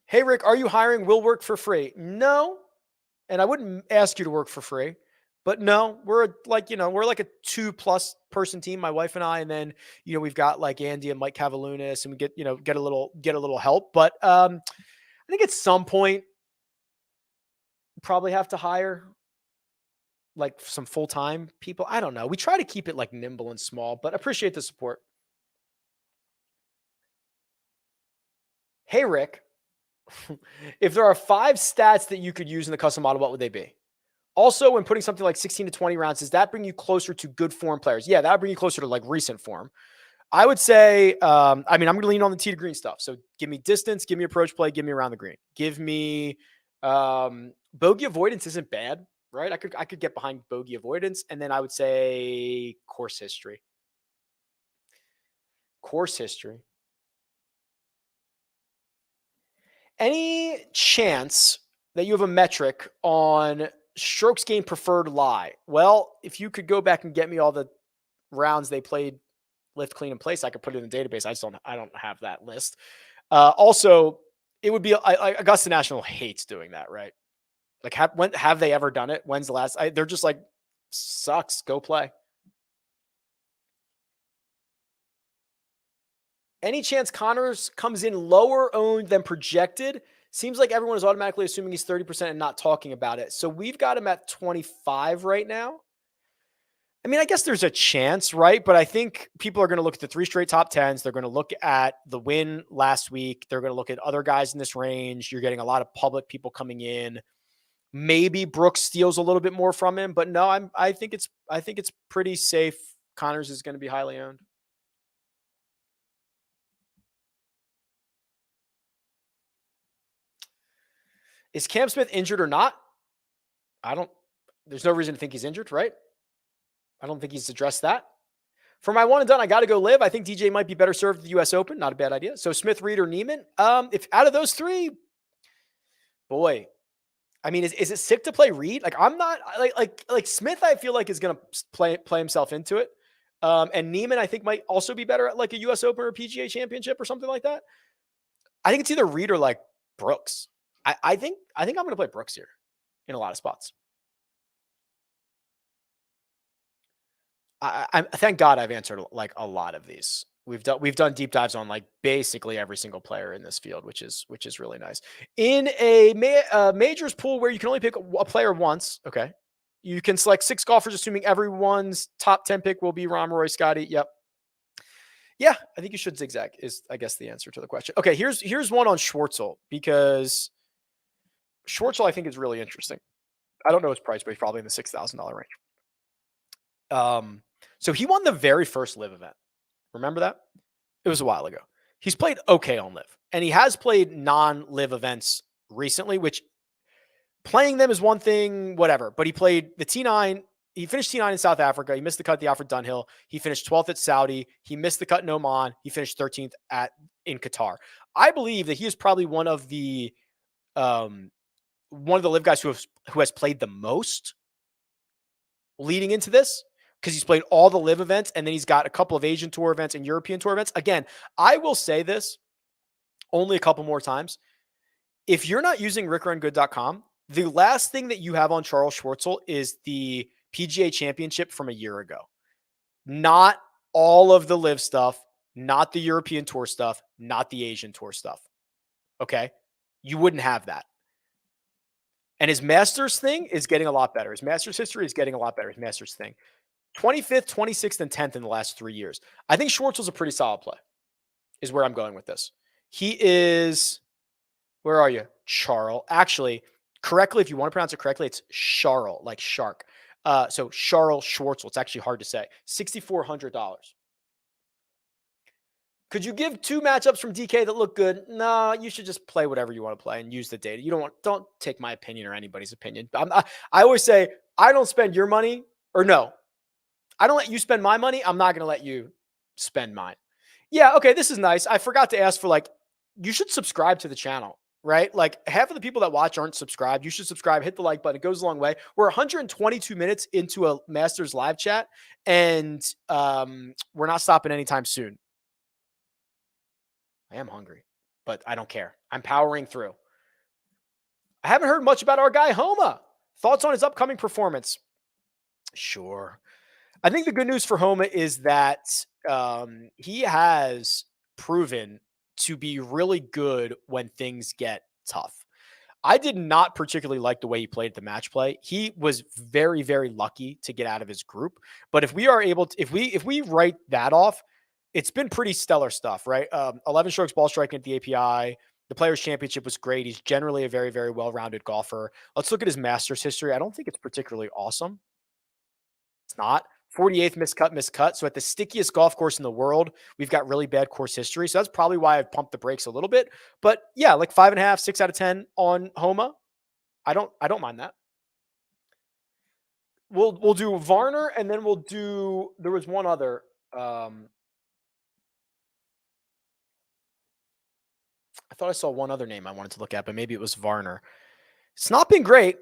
Hey, Rick, are you hiring? Will work for free? No. And I wouldn't ask you to work for free. But no, we're like a 2+ person team, my wife and I, and then we've got like Andy and Mike Cavalunas, and we get a little help. But I think at some point probably have to hire like some full-time people. I don't know. We try to keep it like nimble and small, but appreciate the support. Hey, Rick, if there are 5 stats that you could use in the custom model, what would they be? Also, when putting something like 16 to 20 rounds, does that bring you closer to good form players? Yeah, that would bring you closer to like recent form. I would say, I'm going to lean on the tee to green stuff. So give me distance, give me approach play, give me around the green. Give me bogey avoidance isn't bad, right? I could get behind bogey avoidance. And then I would say course history. Course history. Any chance that you have a metric on strokes gained preferred lie? Well, if you could go back and get me all the rounds they played lift, clean, and place, I could put it in the database. I don't have that list. Also, it would be Augusta National hates doing that, right? Like, have they ever done it? When's the last? They're just like, sucks. Go play. Any chance Connors comes in lower owned than projected? Seems like everyone is automatically assuming he's 30% and not talking about it. So we've got him at 25 right now. I mean, I guess there's a chance, right? But I think people are going to look at the 3 straight top 10s. They're going to look at the win last week. They're going to look at other guys in this range. You're getting a lot of public people coming in. Maybe Brooks steals a little bit more from him, but no, I think it's pretty safe. Connors is going to be highly owned. Is Cam Smith injured or not? There's no reason to think he's injured, right? I don't think he's addressed that. For my one and done, I got to go live. I think DJ might be better served at the U.S. Open. Not a bad idea. So Smith, Reed, or Neiman. If out of those 3, boy, I mean, is it sick to play Reed? Like, I'm not like Smith. I feel like is going to play himself into it. And Neiman, I think, might also be better at like a U.S. Open or PGA Championship or something like that. I think it's either Reed or like Brooks. I think I'm going to play Brooks here in a lot of spots. I thank God I've answered like a lot of these. We've done deep dives on like basically every single player in this field, which is really nice. In a majors pool where you can only pick a player once, okay, you can select 6 golfers, assuming everyone's top 10 pick will be Rahm, Roy, Scotty. Yep. Yeah, I think you should zigzag is, I guess, the answer to the question. Okay, here's one on Schwartzel, because Schwartzel I think is really interesting. I don't know his price, but he's probably in the $6,000 range. So he won the very first live event. Remember that? It was a while ago. He's played okay on live, and he has played non-live events recently, which playing them is one thing, whatever. But he played the T9. He finished T9 in South Africa. He missed the cut at the Alfred Dunhill. He finished 12th at Saudi. He missed the cut in Oman. He finished 13th in Qatar. I believe that he is probably one of the live guys who has played the most leading into this, because he's played all the live events, and then he's got a couple of Asian tour events and European tour events. Again, I will say this only a couple more times. If you're not using RickRunGood.com, the last thing that you have on Charles Schwartzel is the PGA Championship from a year ago. Not all of the live stuff, not the European tour stuff, not the Asian tour stuff. Okay? You wouldn't have that. And his Masters thing is getting a lot better. His Masters history is getting a lot better. His Masters thing. 25th, 26th, and 10th in the last 3 years. I think Schwartzel's a pretty solid play, is where I'm going with this. He is, where are you? Charles. Actually, correctly, if you want to pronounce it correctly, it's Charles, like shark. So Charles Schwartzel. It's actually hard to say. $6,400. Could you give 2 matchups from DK that look good? No, you should just play whatever you want to play and use the data. Don't take my opinion or anybody's opinion. I always say, I don't spend your money, or no, I don't let you spend my money. I'm not going to let you spend mine. Yeah, okay, this is nice. I forgot to ask for, you should subscribe to the channel, right? Like, half of the people that watch aren't subscribed. You should subscribe, hit the like button. It goes a long way. We're 122 minutes into a Masters live chat, and we're not stopping anytime soon. I am hungry, but I don't care. I'm powering through. I haven't heard much about our guy, Homa. Thoughts on his upcoming performance? Sure. I think the good news for Homa is that he has proven to be really good when things get tough. I did not particularly like the way he played at the match play. He was very, very lucky to get out of his group. But if we are able to, if we write that off, it's been pretty stellar stuff, right? 11 strokes ball striking at the API. The Players' Championship was great. He's generally a very, very well-rounded golfer. Let's look at his Masters history. I don't think it's particularly awesome. It's not. 48th miscut. So at the stickiest golf course in the world, we've got really bad course history. So that's probably why I've pumped the brakes a little bit. But yeah, 5.5, 6 out of 10 on Homa. I don't mind that. We'll do Varner, and then we'll do, there was one other. I thought I saw one other name I wanted to look at, but maybe it was Varner. It's not been great,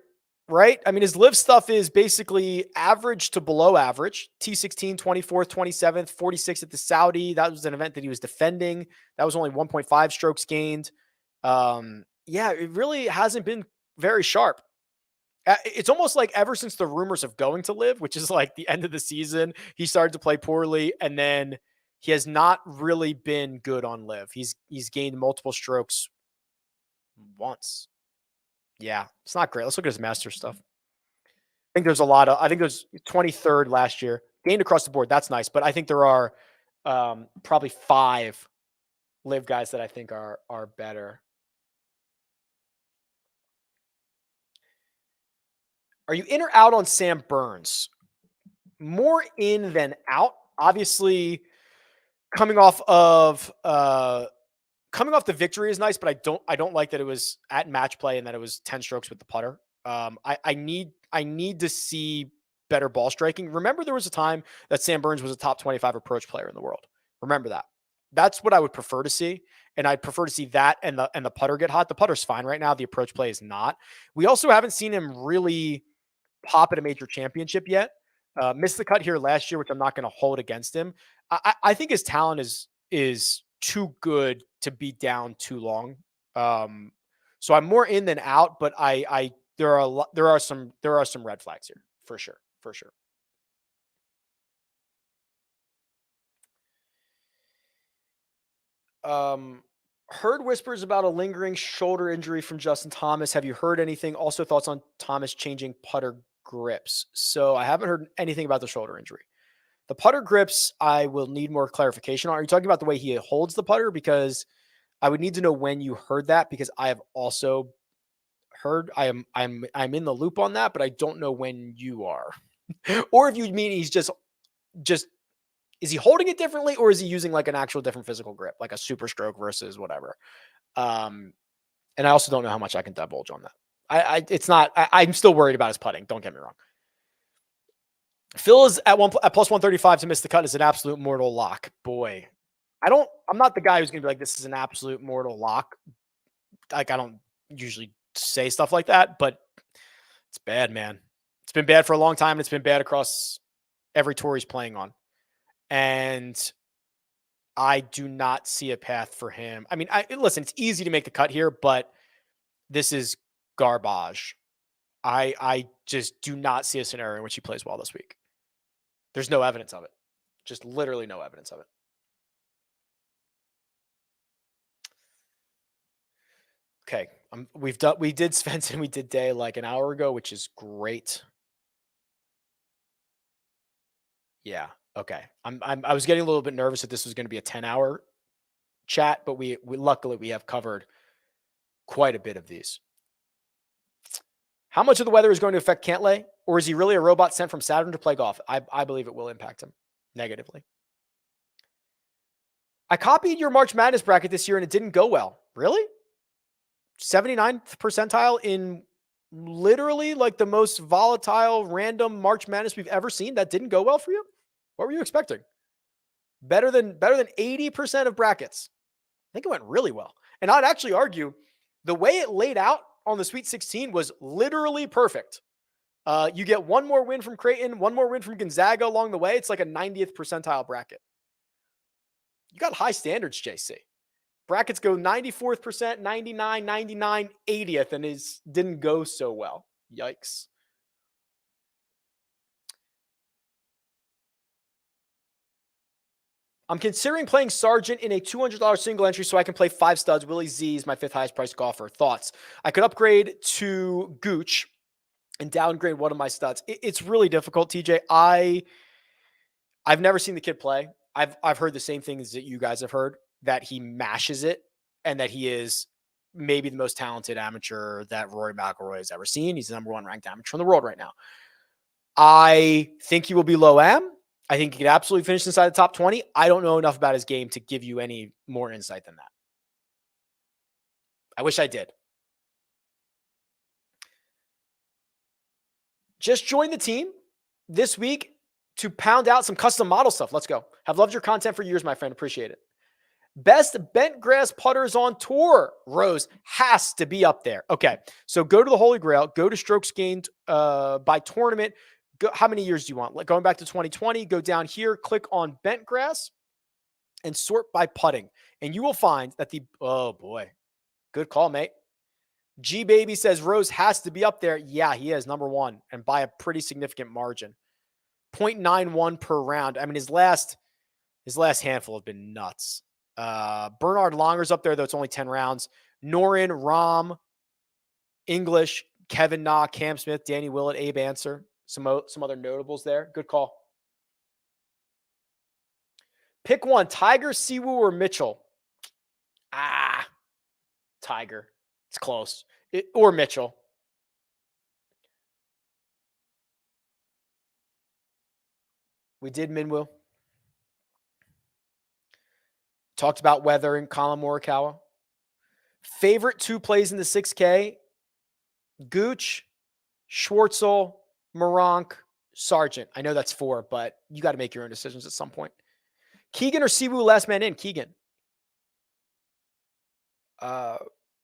right? I mean, his live stuff is basically average to below average. T16, 24th, 27th, 46th at the Saudi. That was an event that he was defending. That was only 1.5 strokes gained. Yeah, it really hasn't been very sharp. It's almost like ever since the rumors of going to live, which is like the end of the season, he started to play poorly, and then he has not really been good on live. He's gained multiple strokes once. Yeah, it's not great. Let's look at his master stuff. I think there's a lot of, I think there's 23rd last year. Gained across the board. That's nice. But I think there are probably 5 live guys that I think are better. Are you in or out on Sam Burns? More in than out. Obviously, coming off the victory is nice, but I don't like that it was at match play and that it was 10 strokes with the putter. I need to see better ball striking. Remember, there was a time that Sam Burns was a top 25 approach player in the world. Remember that. That's what I would prefer to see. And I'd prefer to see that and the putter get hot. The putter's fine right now. The approach play is not. We also haven't seen him really pop at a major championship yet. Missed the cut here last year, which I'm not going to hold against him. I think his talent is too good to be down too long. So I'm more in than out, but there are some red flags here for sure. Heard whispers about a lingering shoulder injury from Justin Thomas. Have you heard anything? Also, thoughts on Thomas changing putter grips. So I haven't heard anything about the shoulder injury. The putter grips, I will need more clarification on. Are you talking about the way he holds the putter? Because I would need to know when you heard that, because I have also heard, I'm in the loop on that, but I don't know when you are. Or if you mean he's just is he holding it differently, or is he using like an actual different physical grip, like a super stroke versus whatever? And I also don't know how much I can divulge on that. It's not. I'm still worried about his putting. Don't get me wrong. Phil is at plus 135 to miss the cut is an absolute mortal lock. Boy, I'm not the guy who's gonna be like, this is an absolute mortal lock. Like, I don't usually say stuff like that, but it's bad, man. It's been bad for a long time, and it's been bad across every tour he's playing on. And I do not see a path for him. I mean, listen, it's easy to make the cut here, but this is garbage. I just do not see a scenario in which he plays well this week. There's no evidence of it. Just literally no evidence of it. Okay. We did Svensson, we did Day like an hour ago, which is great. Yeah. Okay. I was getting a little bit nervous that this was going to be a 10-hour chat, but we luckily we have covered quite a bit of these. How much of the weather is going to affect Cantlay, or is he really a robot sent from Saturn to play golf? I believe it will impact him negatively. I copied your March Madness bracket this year and it didn't go well. Really? 79th percentile in literally like the most volatile, random March Madness we've ever seen. That didn't go well for you? What were you expecting? Better than 80% of brackets. I think it went really well. And I'd actually argue the way it laid out on the Sweet 16 was literally perfect. You get one more win from Creighton, one more win from Gonzaga along the way. It's like a 90th percentile bracket. You got high standards, JC. Brackets go 94th, 99, 99, 80th, and didn't go so well. Yikes. I'm considering playing Sargent in a $200 single entry so I can play 5 studs. Willie Z is my 5th highest priced golfer. Thoughts? I could upgrade to Gooch and downgrade one of my studs. It's really difficult, TJ. I've never seen the kid play. I've heard the same things that you guys have heard, that he mashes it and that he is maybe the most talented amateur that Rory McIlroy has ever seen. He's the number 1 ranked amateur in the world right now. I think he will be low am. I think he could absolutely finish inside the top 20. I don't know enough about his game to give you any more insight than that. I wish I did. Just join the team this week to pound out some custom model stuff. Let's go. Have loved your content for years, my friend. Appreciate it. Best bent grass putters on tour. Rose has to be up there. Okay. So go to the Holy Grail, go to strokes gained by tournament. Go, how many years do you want? Like going back to 2020, go down here, click on bent grass and sort by putting. And you will find that oh boy, good call, mate. G Baby says Rose has to be up there. Yeah, he is number 1 and by a pretty significant margin. 0.91 per round. I mean, his last handful have been nuts. Bernard Longer's up there, though it's only 10 rounds. Norin, Rahm, English, Kevin Na, Cam Smith, Danny Willett, Abe Answer. Some other notables there. Good call. Pick one, Tiger, Siwoo, or Mitchell. Tiger. It's close. Or Mitchell. We did Minwoo. Talked about weather in Colin Morikawa. Favorite 2 plays in the 6K. Gooch, Schwartzel, Moronk, Sargent. I know that's 4, but you got to make your own decisions at some point. Keegan or Siwoo, last man in? Keegan.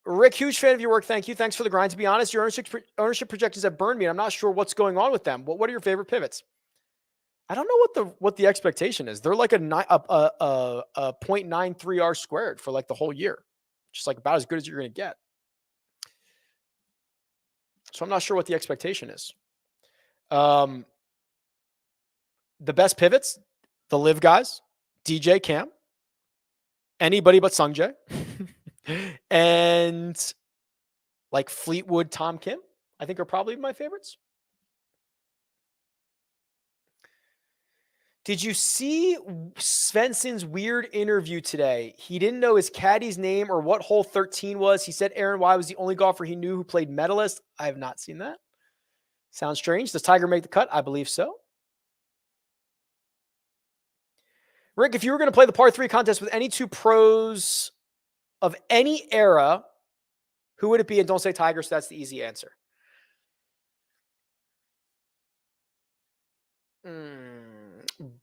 Rick, huge fan of your work. Thank you. Thanks for the grind. To be honest, your ownership projections have burned me. I'm not sure what's going on with them. What are your favorite pivots? I don't know what the expectation is. They're like a 0.93 R squared for like the whole year. Just like about as good as you're going to get. So I'm not sure what the expectation is. The best pivots, the live guys, DJ Cam, anybody but Sungjae, and like Fleetwood, Tom Kim, I think are probably my favorites. Did you see Svensson's weird interview today? He didn't know his caddy's name or what hole 13 was. He said Aaron Y was the only golfer he knew who played medalist. I have not seen that. Sounds strange. Does Tiger make the cut? I believe so. Rick, if you were going to play the par 3 contest with any 2 pros of any era, Who would it be? And don't say Tiger, so that's the easy answer.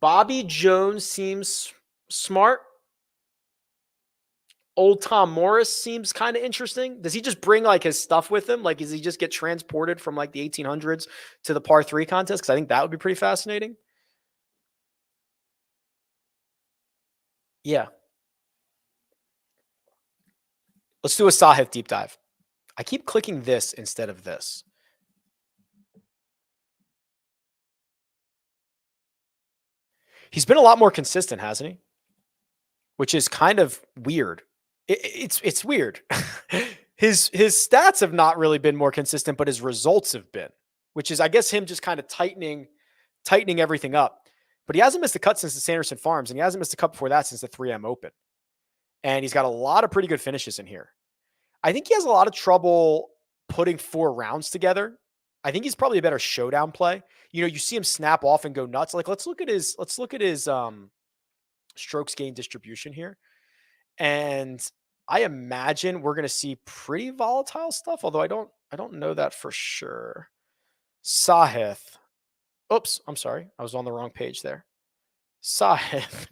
Bobby Jones seems smart. Old Tom Morris seems kind of interesting. Does he just bring like his stuff with him? Like, does he just get transported from like the 1800s to the par 3 contest? Because I think that would be pretty fascinating. Yeah. Let's do a Sahith deep dive. I keep clicking this instead of this. He's been a lot more consistent, hasn't he? Which is kind of weird. It's weird. his stats have not really been more consistent, but his results have been, which is, I guess, him just kind of tightening everything up. But he hasn't missed a cut since the Sanderson Farms, and he hasn't missed a cut before that since the 3M Open. And he's got a lot of pretty good finishes in here. I think he has a lot of trouble putting 4 rounds together. I think he's probably a better showdown play. You know, you see him snap off and go nuts. Like, let's look at his strokes gain distribution here. And I imagine we're going to see pretty volatile stuff, although I don't know that for sure. Sahith. Oops, I'm sorry. I was on the wrong page there. Sahith.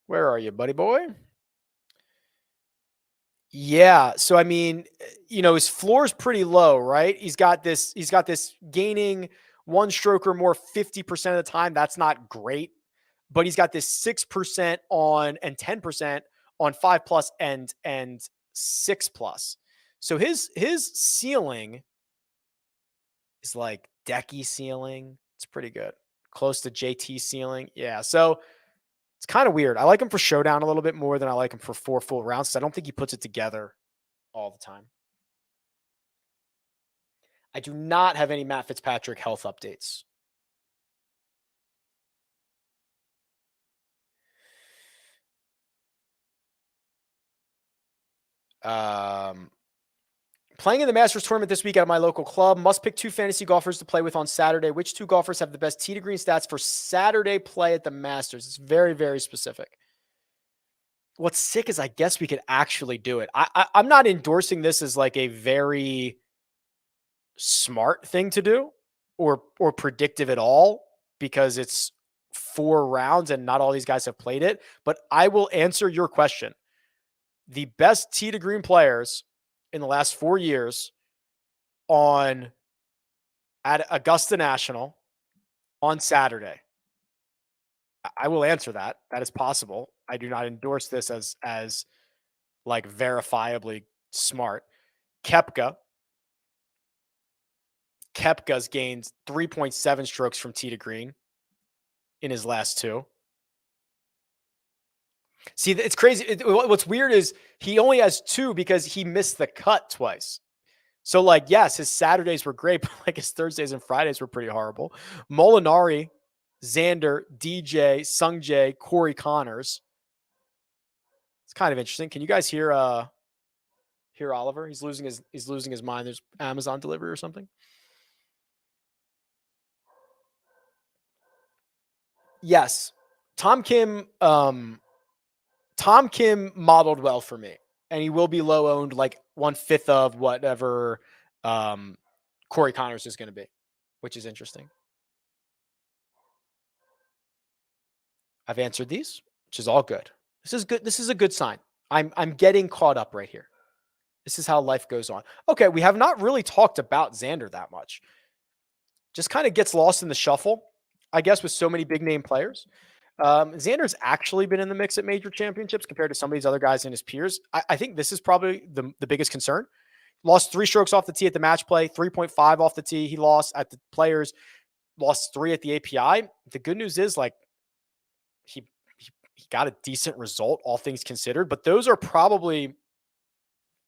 Where are you, buddy boy? Yeah. So, I mean, you know, his floor is pretty low, right? He's got this gaining 1 stroke or more 50% of the time. That's not great, but he's got this 6% on and 10% on 5+ and 6+. So his ceiling is like decky ceiling. It's pretty good. Close to JT ceiling. Yeah. So it's kind of weird. I like him for showdown a little bit more than I like him for 4 full rounds. So I don't think he puts it together all the time. I do not have any Matt Fitzpatrick health updates. Playing in the Masters tournament this week at my local club. Must pick 2 fantasy golfers to play with on Saturday. Which 2 golfers have the best tee to green stats for Saturday play at the Masters? It's very, very specific. What's sick is I guess we could actually do it. I'm not endorsing this as like a very smart thing to do or predictive at all because it's 4 rounds and not all these guys have played it. But I will answer your question. The best tee to green players in the last 4 years at Augusta National on Saturday. I will answer that. That is possible. I do not endorse this as like verifiably smart. Koepka's gained 3.7 strokes from tee to green in his last 2. See, it's crazy. What's weird is he only has 2 because he missed the cut twice. So, like, yes, his Saturdays were great, but like his Thursdays and Fridays were pretty horrible. Molinari, Xander, DJ, Sungjae, Corey Connors. It's kind of interesting. Can you guys hear Oliver? He's losing his mind. There's Amazon delivery or something. Yes. Tom Kim modeled well for me, and he will be low owned, like 1/5 of whatever Corey Connors is going to be, which is interesting. I've answered these, which is all good. This is good. This is a good sign. I'm getting caught up right here. This is how life goes on. Okay, we have not really talked about Xander that much. Just kind of gets lost in the shuffle, I guess, with so many big name players. Xander's actually been in the mix at major championships compared to some of these other guys and his peers. I think this is probably the biggest concern. Lost 3 strokes off the tee at the match play, 3.5 off the tee. He lost at the Players, lost 3 at the API. The good news is, like, he got a decent result, all things considered, but those are probably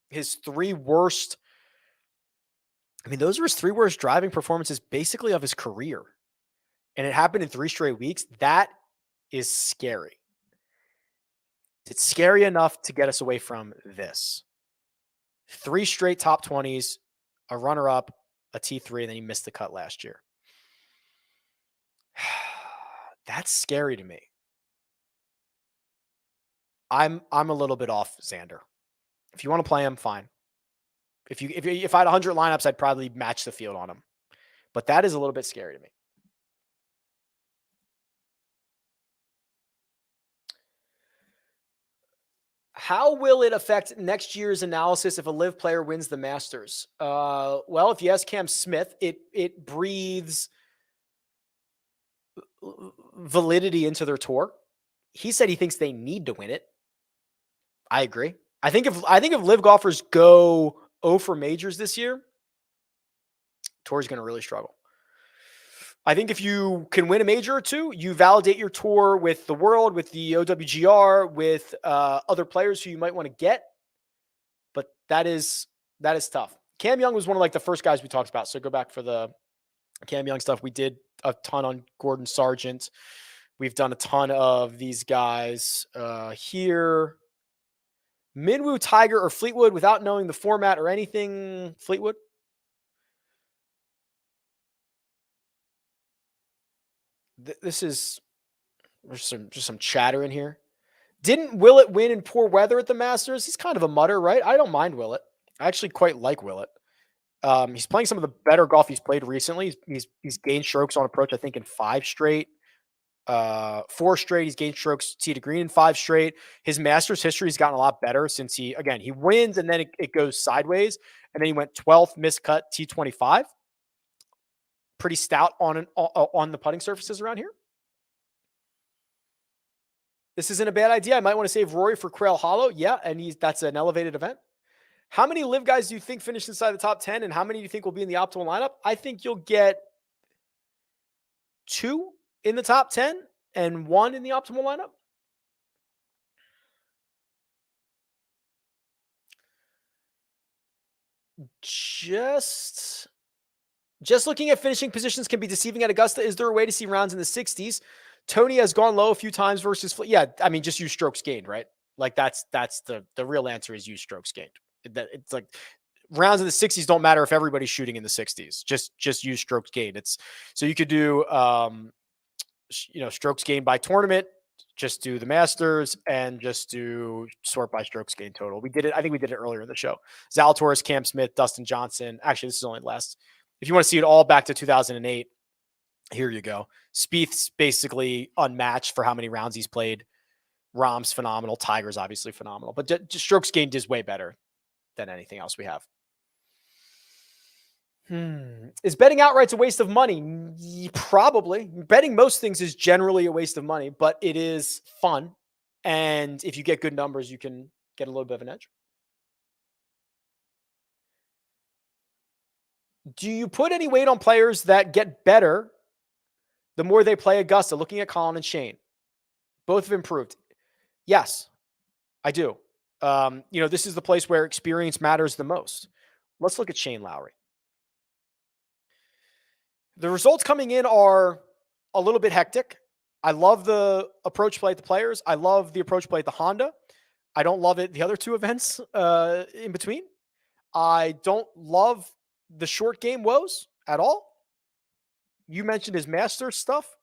his 3 worst. I mean, those are his 3 worst driving performances basically of his career. And it happened in 3 straight weeks. That is scary. It's scary enough to get us away from this. 3 straight top 20s, a runner-up, a T3, and then he missed the cut last year. That's scary to me. I'm a little bit off Xander. If you want to play him, fine. If I had 100 lineups, I'd probably match the field on him. But that is a little bit scary to me. How will it affect next year's analysis if a live player wins the Masters? Well, if you ask Cam Smith, it breathes validity into their tour. He said he thinks they need to win it. I agree. I think if live golfers go 0 for majors this year, tour's going to really struggle. I think if you can win a major or two, you validate your tour with the world, with the OWGR, with other players who you might want to get. But that is tough. Cam Young was one of like the first guys we talked about. So go back for the Cam Young stuff. We did a ton on Gordon Sargent. We've done a ton of these guys here. Minwoo, Tiger, or Fleetwood without knowing the format or anything. Fleetwood. This is just some chatter in here. Didn't Willett win in poor weather at the Masters? He's kind of a mutter, right? I don't mind Willett. I actually quite like Willett. He's playing some of the better golf he's played recently. He's gained strokes on approach, I think, in 5 straight. 4 straight. He's gained strokes tee to green in 5 straight. His Masters history has gotten a lot better since he wins and then it goes sideways. And then he went 12th, miscut T25. Pretty stout on the putting surfaces around here. This isn't a bad idea. I might want to save Rory for Quail Hollow. Yeah, and that's an elevated event. How many live guys do you think finish inside the top 10, and how many do you think will be in the optimal lineup? I think you'll get 2 in the top 10 and 1 in the optimal lineup. Just looking at finishing positions can be deceiving at Augusta. Is there a way to see rounds in the 60s? Tony has gone low a few times versus, yeah, I mean, just use strokes gained, right? Like that's the real answer is use strokes gained. It's like rounds in the 60s don't matter if everybody's shooting in the 60s. Just use strokes gained. So you could do strokes gained by tournament, just do the Masters, and just do sort by strokes gained total. We did it. I think we did it earlier in the show. Zalatoris, Cam Smith, Dustin Johnson. Actually, this is only last. If you want to see it all back to 2008, here you go. Spieth's basically unmatched for how many rounds he's played. Rahm's phenomenal. Tiger's obviously phenomenal. But just strokes gained is way better than anything else we have. Is betting outright's a waste of money? Probably. Betting most things is generally a waste of money, but it is fun. And if you get good numbers, you can get a little bit of an edge. Do you put any weight on players that get better the more they play Augusta? Looking at Colin and Shane, both have improved. Yes, I do. This is the place where experience matters the most. Let's look at Shane Lowry. The results coming in are a little bit hectic. I love the approach play at the Players. I love the approach play at the Honda. I don't love it the other 2 events in between. I don't love the short game woes at all. You mentioned his Masters stuff.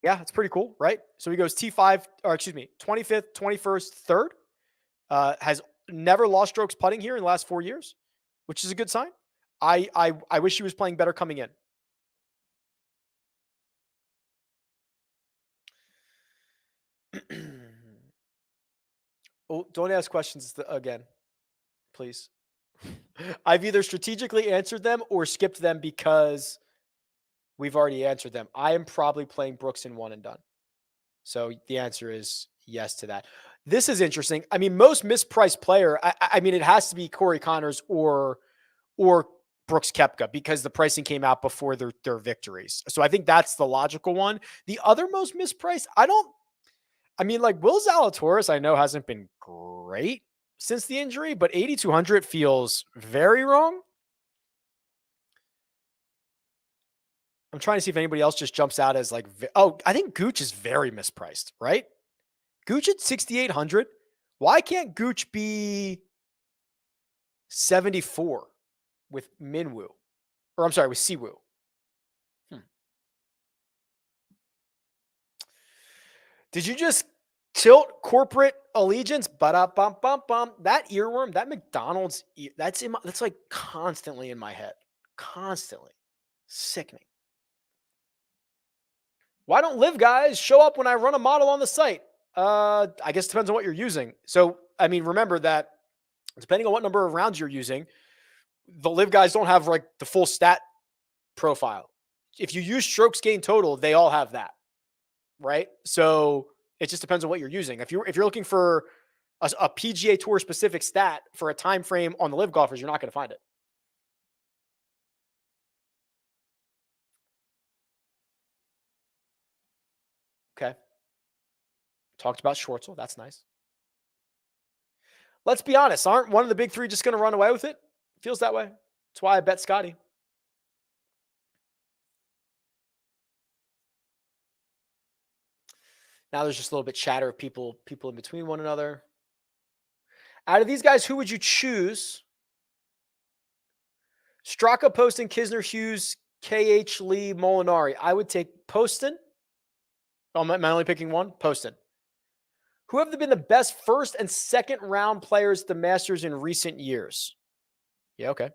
Yeah, it's pretty cool, right? So he goes 25th, 21st, 3rd. Has never lost strokes putting here in the last 4 years, which is a good sign. I wish he was playing better coming in. Oh, don't ask questions again, please. I've either strategically answered them or skipped them because we've already answered them. I am probably playing Brooks in 1 and done. So the answer is yes to that. This is interesting. I mean, most mispriced player, I mean, it has to be Corey Connors or Brooks Koepka because the pricing came out before their victories. So I think that's the logical one. The other most mispriced, Will Zalatoris, I know hasn't been great since the injury, but 8,200 feels very wrong. I'm trying to see if anybody else just jumps out as I think Gooch is very mispriced, right? Gooch at 6,800. Why can't Gooch be 74 with Minwoo? Or I'm sorry, with Siwoo. Did you just Tilt corporate allegiance, ba-da-bum-bum-bum. That earworm, that McDonald's, that's like constantly in my head. Constantly. Sickening. Why don't live guys show up when I run a model on the site? I guess it depends on what you're using. So, I mean, remember that depending on what number of rounds you're using, the live guys don't have like the full stat profile. If you use strokes gained total, they all have that, right? So it just depends on what you're using. If you're looking for a PGA Tour specific stat for a time frame on the live golfers, you're not going to find it. Okay. Talked about Schwartzel. That's nice. Let's be honest. Aren't one of the big three just going to run away with it? Feels that way. That's why I bet Scotty. Now there's just a little bit chatter of people in between one another. Out of these guys, who would you choose? Straka, Poston, Kisner, Hughes, KH, Lee, Molinari. I would take Poston. Oh, am I only picking one? Poston. Who have been the best first and second round players at the Masters in recent years? Yeah, okay.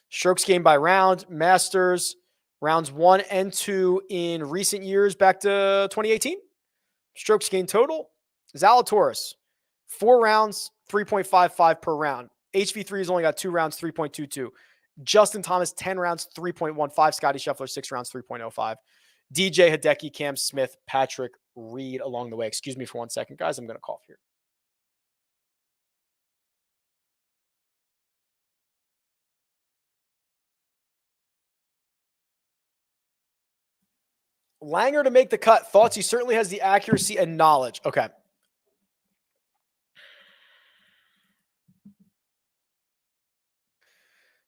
Strokes gained by round, Masters, rounds 1 and 2 in recent years back to 2018. Strokes gained total, Zalatoris, 4 rounds, 3.55 per round. HV3 has only got 2 rounds, 3.22. Justin Thomas, 10 rounds, 3.15. Scotty Scheffler, 6 rounds, 3.05. DJ Hideki, Cam Smith, Patrick Reed along the way. Excuse me for 1 second, guys. I'm going to cough here. Langer to make the cut. Thoughts? He certainly has the accuracy and knowledge. Okay.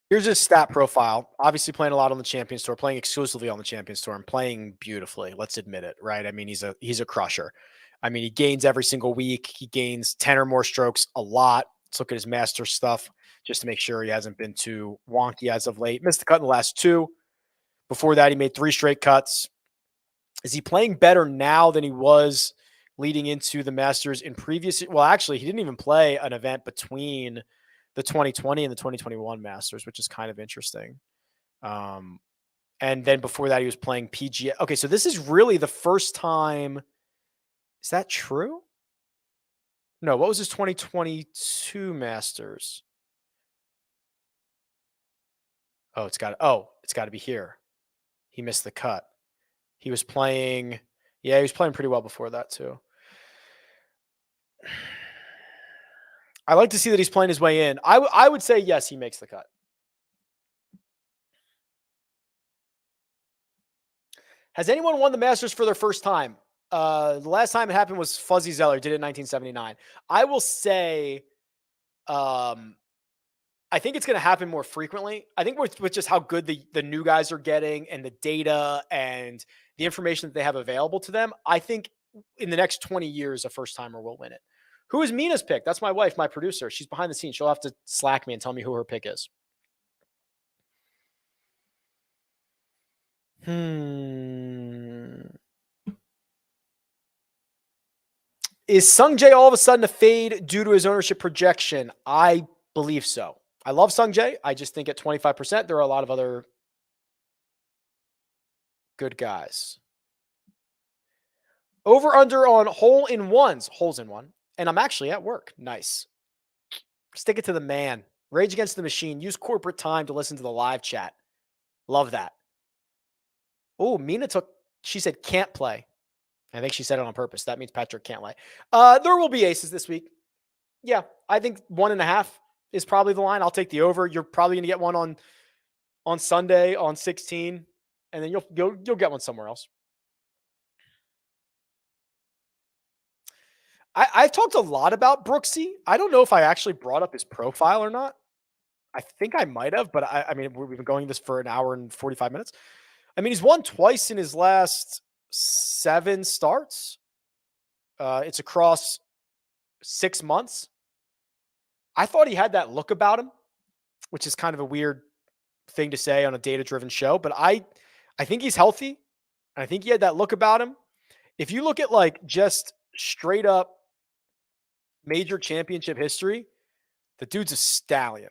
Here's his stat profile. Obviously playing a lot on the Champions Tour, playing exclusively on the Champions Tour, and playing beautifully. Let's admit it, right? I mean, he's a crusher. I mean, he gains every single week. He gains 10 or more strokes a lot. Let's look at his master stuff just to make sure he hasn't been too wonky as of late. Missed the cut in the last 2. Before that, he made 3 straight cuts. Is he playing better now than he was leading into the Masters in previous? Well, actually, he didn't even play an event between the 2020 and the 2021 Masters, which is kind of interesting. And then before that, he was playing PGA. Okay, so this is really the first time. Is that true? No, what was his 2022 Masters? Oh, it's got to be here. He missed the cut. He was playing, he was playing pretty well before that too. I like to see that he's playing his way in. I would say yes, he makes the cut. Has anyone won the Masters for their first time? The last time it happened was Fuzzy Zeller, did it in 1979. I will say, I think it's going to happen more frequently. I think with just how good the new guys are getting and the data and the information that they have available to them, I think in the next 20 years, a first timer will win it. Who is Mina's pick? That's my wife, my producer. She's behind the scenes. She'll have to Slack me and tell me who her pick is. Is Sung Jae all of a sudden a fade due to his ownership projection? I believe so. I love Sung Jae. I just think at 25%, there are a lot of other good guys. Over under on holes in one. And I'm actually at work. Nice. Stick it to the man. Rage Against the Machine. Use corporate time to listen to the live chat. Love that. Oh, Mina she said can't play. I think she said it on purpose. That means Patrick can't play. There will be aces this week. Yeah, I think 1.5 is probably the line. I'll take the over. You're probably going to get one on Sunday on 16, and then you'll get one somewhere else. I've talked a lot about Brooksy. I don't know if I actually brought up his profile or not. I think I might have, but I mean, we've been going this for an hour and 45 minutes. I mean, he's won twice in his last 7 starts. It's across 6 months. I thought he had that look about him, which is kind of a weird thing to say on a data-driven show, but I think he's healthy. I think he had that look about him. If you look at like just straight up major championship history, the dude's a stallion.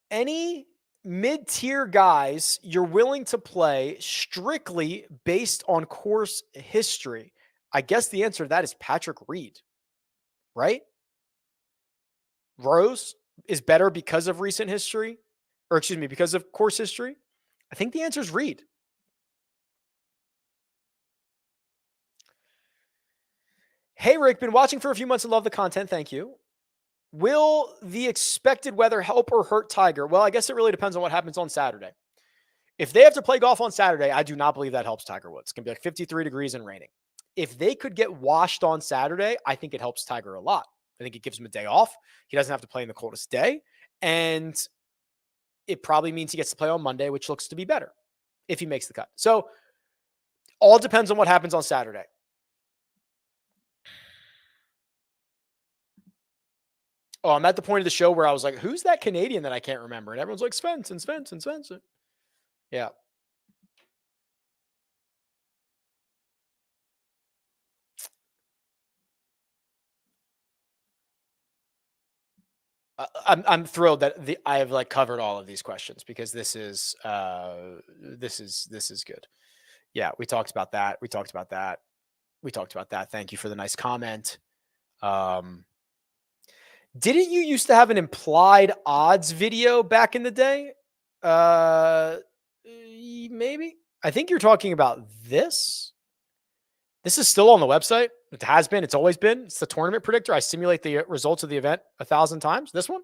Any mid-tier guys you're willing to play strictly based on course history? I guess the answer to that is Patrick Reed, right? Rose is better because of recent history, or excuse me, because of course history. I think the answer is Reed. Hey, Rick, been watching for a few months and love the content. Thank you. Will the expected weather help or hurt Tiger? Well, I guess it really depends on what happens on Saturday. If they have to play golf on Saturday, I do not believe that helps Tiger Woods. It's going to be like 53 degrees and raining. If they could get washed on Saturday, I think it helps Tiger a lot. I think it gives him a day off. He doesn't have to play in the coldest day. And it probably means he gets to play on Monday, which looks to be better if he makes the cut. So all depends on what happens on Saturday. Oh, I'm at the point of the show where I was like, who's that Canadian that I can't remember? And everyone's like, Svensson. Yeah. I'm thrilled that I have like covered all of these questions because this is good. Yeah, we talked about that. Thank you for the nice comment. Didn't you used to have an implied odds video back in the day? Maybe. I think you're talking about this. This is still on the website. It has been. It's always been. It's the tournament predictor. I simulate the results of the event 1,000 times. This one.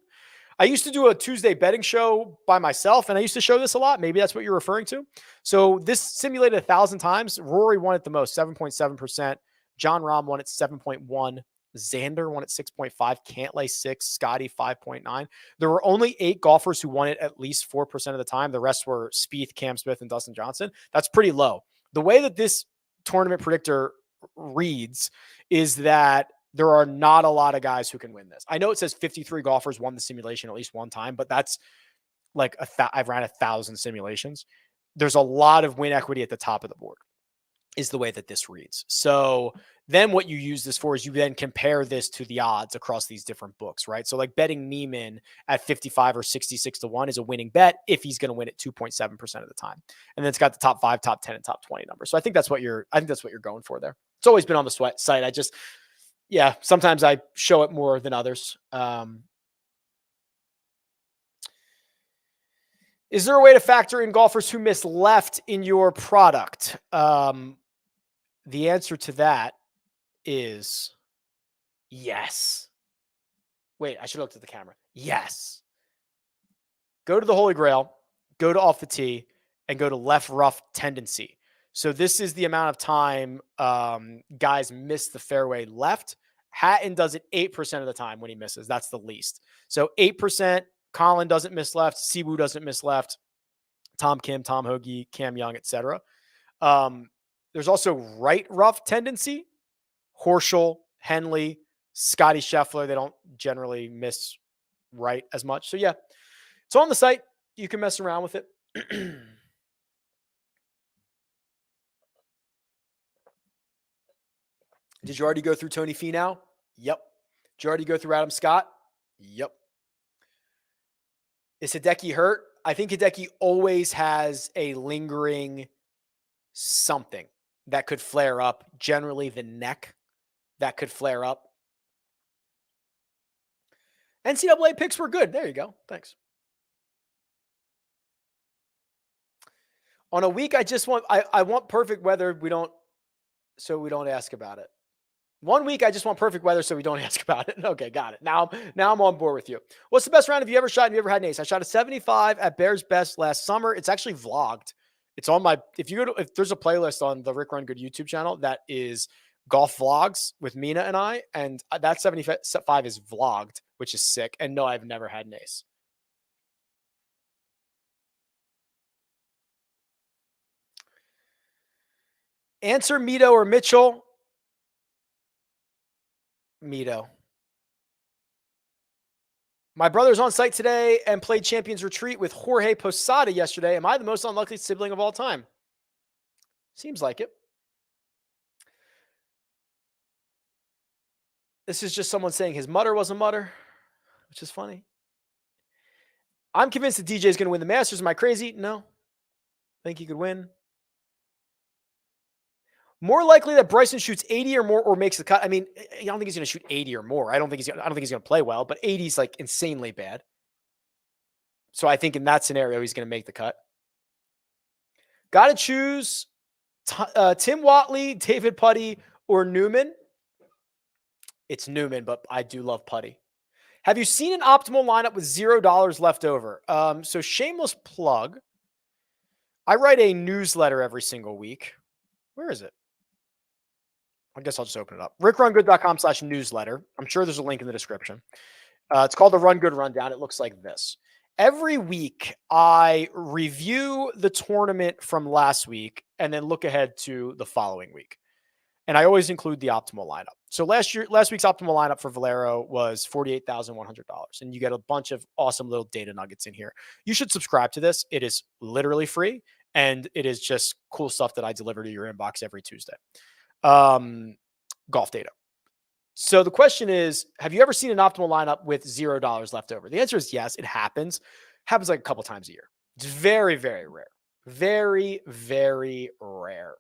I used to do a Tuesday betting show by myself, and I used to show this a lot. Maybe that's what you're referring to. So this simulated 1,000 times. Rory won it the most, 7.7%. John Rahm won it 7.1%. Xander won at 6.5, Cantlay 6, Scotty 5.9. There were only 8 golfers who won it at least 4% of the time. The rest were Spieth, Cam Smith, and Dustin Johnson. That's pretty low. The way that this tournament predictor reads is that there are not a lot of guys who can win this. I know it says 53 golfers won the simulation at least one time, but that's like I've ran 1,000 simulations. There's a lot of win equity at the top of the board is the way that this reads. So then what you use this for is you then compare this to the odds across these different books, right? So like betting Neiman at 55 or 66 to 1 is a winning bet if he's going to win it 2.7% of the time. And then it's got the top 5, top 10, and top 20 numbers. So I think that's what you're going for there. It's always been on the site. Sometimes I show it more than others. Is there a way to factor in golfers who miss left in your product? The answer to that is yes. Wait, I should look at the camera. Yes. Go to the Holy Grail, go to Off the Tee, and go to left rough tendency. So this is the amount of time guys miss the fairway left. Hatton does it 8% of the time when he misses. That's the least. So 8%. Colin doesn't miss left. Siwoo doesn't miss left. Tom Kim, Tom Hoagie, Cam Young, etc. There's also right rough tendency. Horschel, Henley, Scotty Scheffler. They don't generally miss right as much. So yeah, it's on the site. You can mess around with it. Did you already go through Tony Finau? Yep. Did you already go through Adam Scott? Yep. Is Hideki hurt? I think Hideki always has a lingering something that could flare up, generally the neck that could flare up. NCAA picks were good. There you go. Thanks. On a week, I want perfect weather. So we don't ask about it. 1 week, I just want perfect weather so we don't ask about it. Okay, got it. Now I'm on board with you. What's the best round have you ever shot? Have you ever had an ace? I shot a 75 at Bears Best last summer. It's actually vlogged. It's on my, if there's a playlist on the Rick Run Good YouTube channel that is golf vlogs with Mina and I, and that 75 is vlogged, which is sick. And no, I've never had an ace. Answer Mito or Mitchell. Mito. My brother's on site today and played Champions Retreat with Jorge Posada yesterday. Am I the most unlucky sibling of all time? Seems like it. This is just someone saying his mutter was a mutter, which is funny. I'm convinced that DJ is going to win the Masters. Am I crazy? No. I think he could win. More likely that Bryson shoots 80 or more or makes the cut. I mean, I don't think he's going to shoot 80 or more. I don't think he's going to play well, but 80 is like insanely bad. So I think in that scenario, he's going to make the cut. Got to choose Tim Watley, David Putty, or Newman. It's Newman, but I do love Putty. Have you seen an optimal lineup with $0 left over? So shameless plug. I write a newsletter every single week. Where is it? I guess I'll just open it up. RickRunGood.com/newsletter. I'm sure there's a link in the description. It's called the Run Good Rundown. It looks like this. Every week, I review the tournament from last week and then look ahead to the following week. And I always include the optimal lineup. So last week's optimal lineup for Valero was $48,100. And you get a bunch of awesome little data nuggets in here. You should subscribe to this. It is literally free. And it is just cool stuff that I deliver to your inbox every Tuesday. Golf data. So the question is, have you ever seen an optimal lineup with $0 left over? The answer is yes. It happens. Happens like a couple times a year. It's very, very rare. Very, very rare.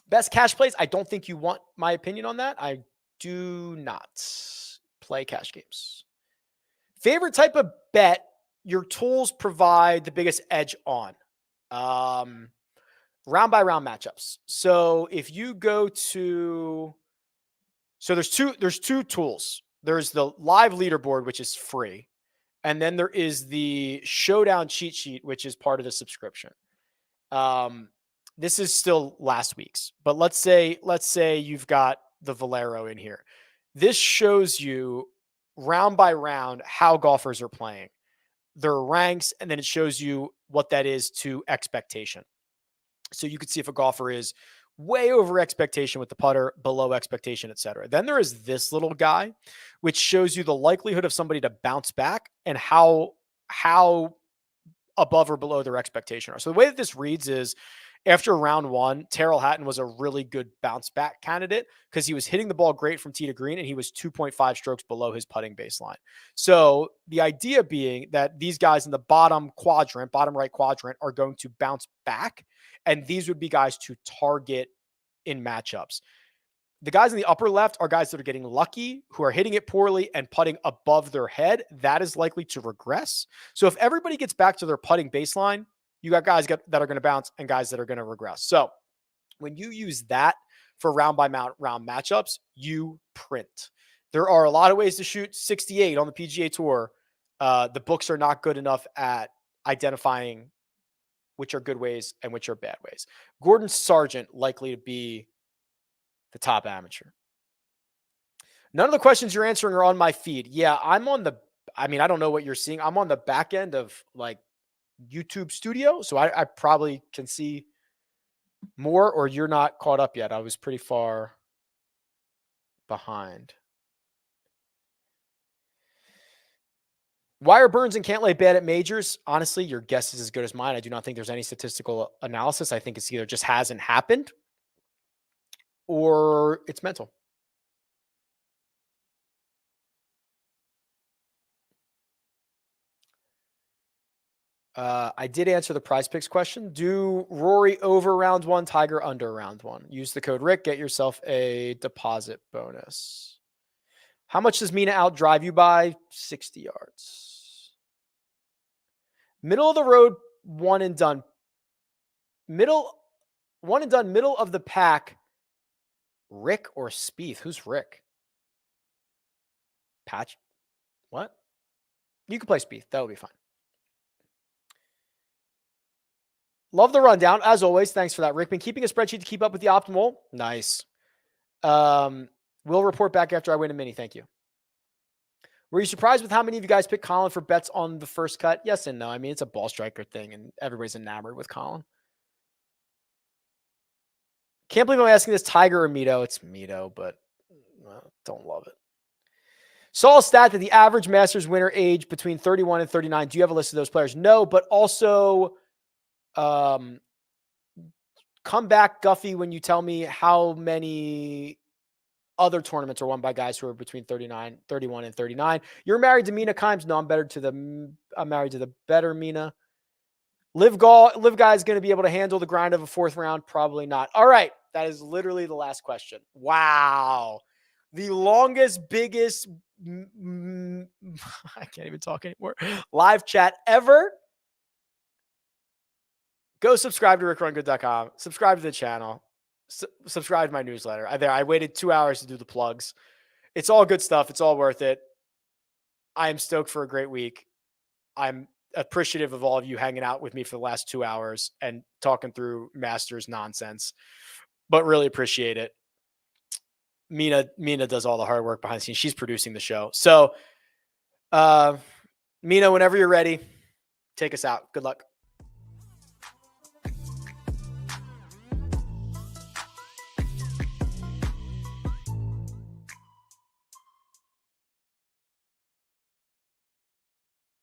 Best cash plays. I don't think you want my opinion on that. I do not play cash games. Favorite type of bet your tools provide the biggest edge on? Round by round matchups. So if you go to, so there's two tools. There's the live leaderboard, which is free. And then there is the showdown cheat sheet, which is part of the subscription. This is still last week's, but let's say you've got the Valero in here. This shows you round by round how golfers are playing, their ranks, and then it shows you what that is to expectation. So you could see if a golfer is way over expectation with the putter, below expectation, etc. Then there is this little guy, which shows you the likelihood of somebody to bounce back and how above or below their expectation are. So the way that this reads is, after round one, Terrell Hatton was a really good bounce back candidate because he was hitting the ball great from tee to green and he was 2.5 strokes below his putting baseline. So the idea being that these guys in the bottom right quadrant are going to bounce back, and these would be guys to target in matchups. The guys in the upper left are guys that are getting lucky, who are hitting it poorly and putting above their head. That is likely to regress. So if everybody gets back to their putting baseline, you got guys that are going to bounce and guys that are going to regress. So when you use that for round by round matchups, you print. There are a lot of ways to shoot 68 on the PGA Tour. The books are not good enough at identifying which are good ways and which are bad ways. Gordon Sargent likely to be the top amateur. None of the questions you're answering are on my feed. Yeah, I don't know what you're seeing. I'm on the back end of like YouTube Studio, so I probably can see more, or you're not caught up yet. I was pretty far behind. Why are Burns and Cantlay bad at majors? Honestly, your guess is as good as mine. I do not think there's any statistical analysis. I think it's either just hasn't happened or it's mental. I did answer the PrizePicks question. Do Rory over round one, Tiger under round one. Use the code Rick. Get yourself a deposit bonus. How much does Mina outdrive you by? 60 yards. Middle of the road, one and done. Middle of the pack. Rick or Spieth? Who's Rick? Patch? What? You can play Spieth. That would be fine. Love the rundown. As always, thanks for that, Rick. Been keeping a spreadsheet to keep up with the optimal. Nice. We'll report back after I win a mini. Thank you. Were you surprised with how many of you guys picked Colin for bets on the first cut? Yes and no. I mean, it's a ball striker thing, and everybody's enamored with Colin. Can't believe I'm asking this, Tiger or Mito. It's Mito, but don't love it. Saw a stat that the average Masters winner age between 31 and 39. Do you have a list of those players? No, but also come back, Guffey, when you tell me how many other tournaments are won by guys who are between 31 and 39. You're married to Mina Kimes. No, I'm married to the better Mina. Liv Guy is going to be able to handle the grind of a fourth round? Probably not. All right. That is literally the last question. Wow. The longest, biggest, I can't even talk anymore, live chat ever. Go subscribe to RickRunGood.com. Subscribe to the channel. Subscribe to my newsletter. I waited 2 hours to do the plugs. It's all good stuff. It's all worth it. I am stoked for a great week. I'm appreciative of all of you hanging out with me for the last 2 hours and talking through Masters nonsense, but really appreciate it. Mina does all the hard work behind the scenes. She's producing the show. So, Mina, whenever you're ready, take us out. Good luck.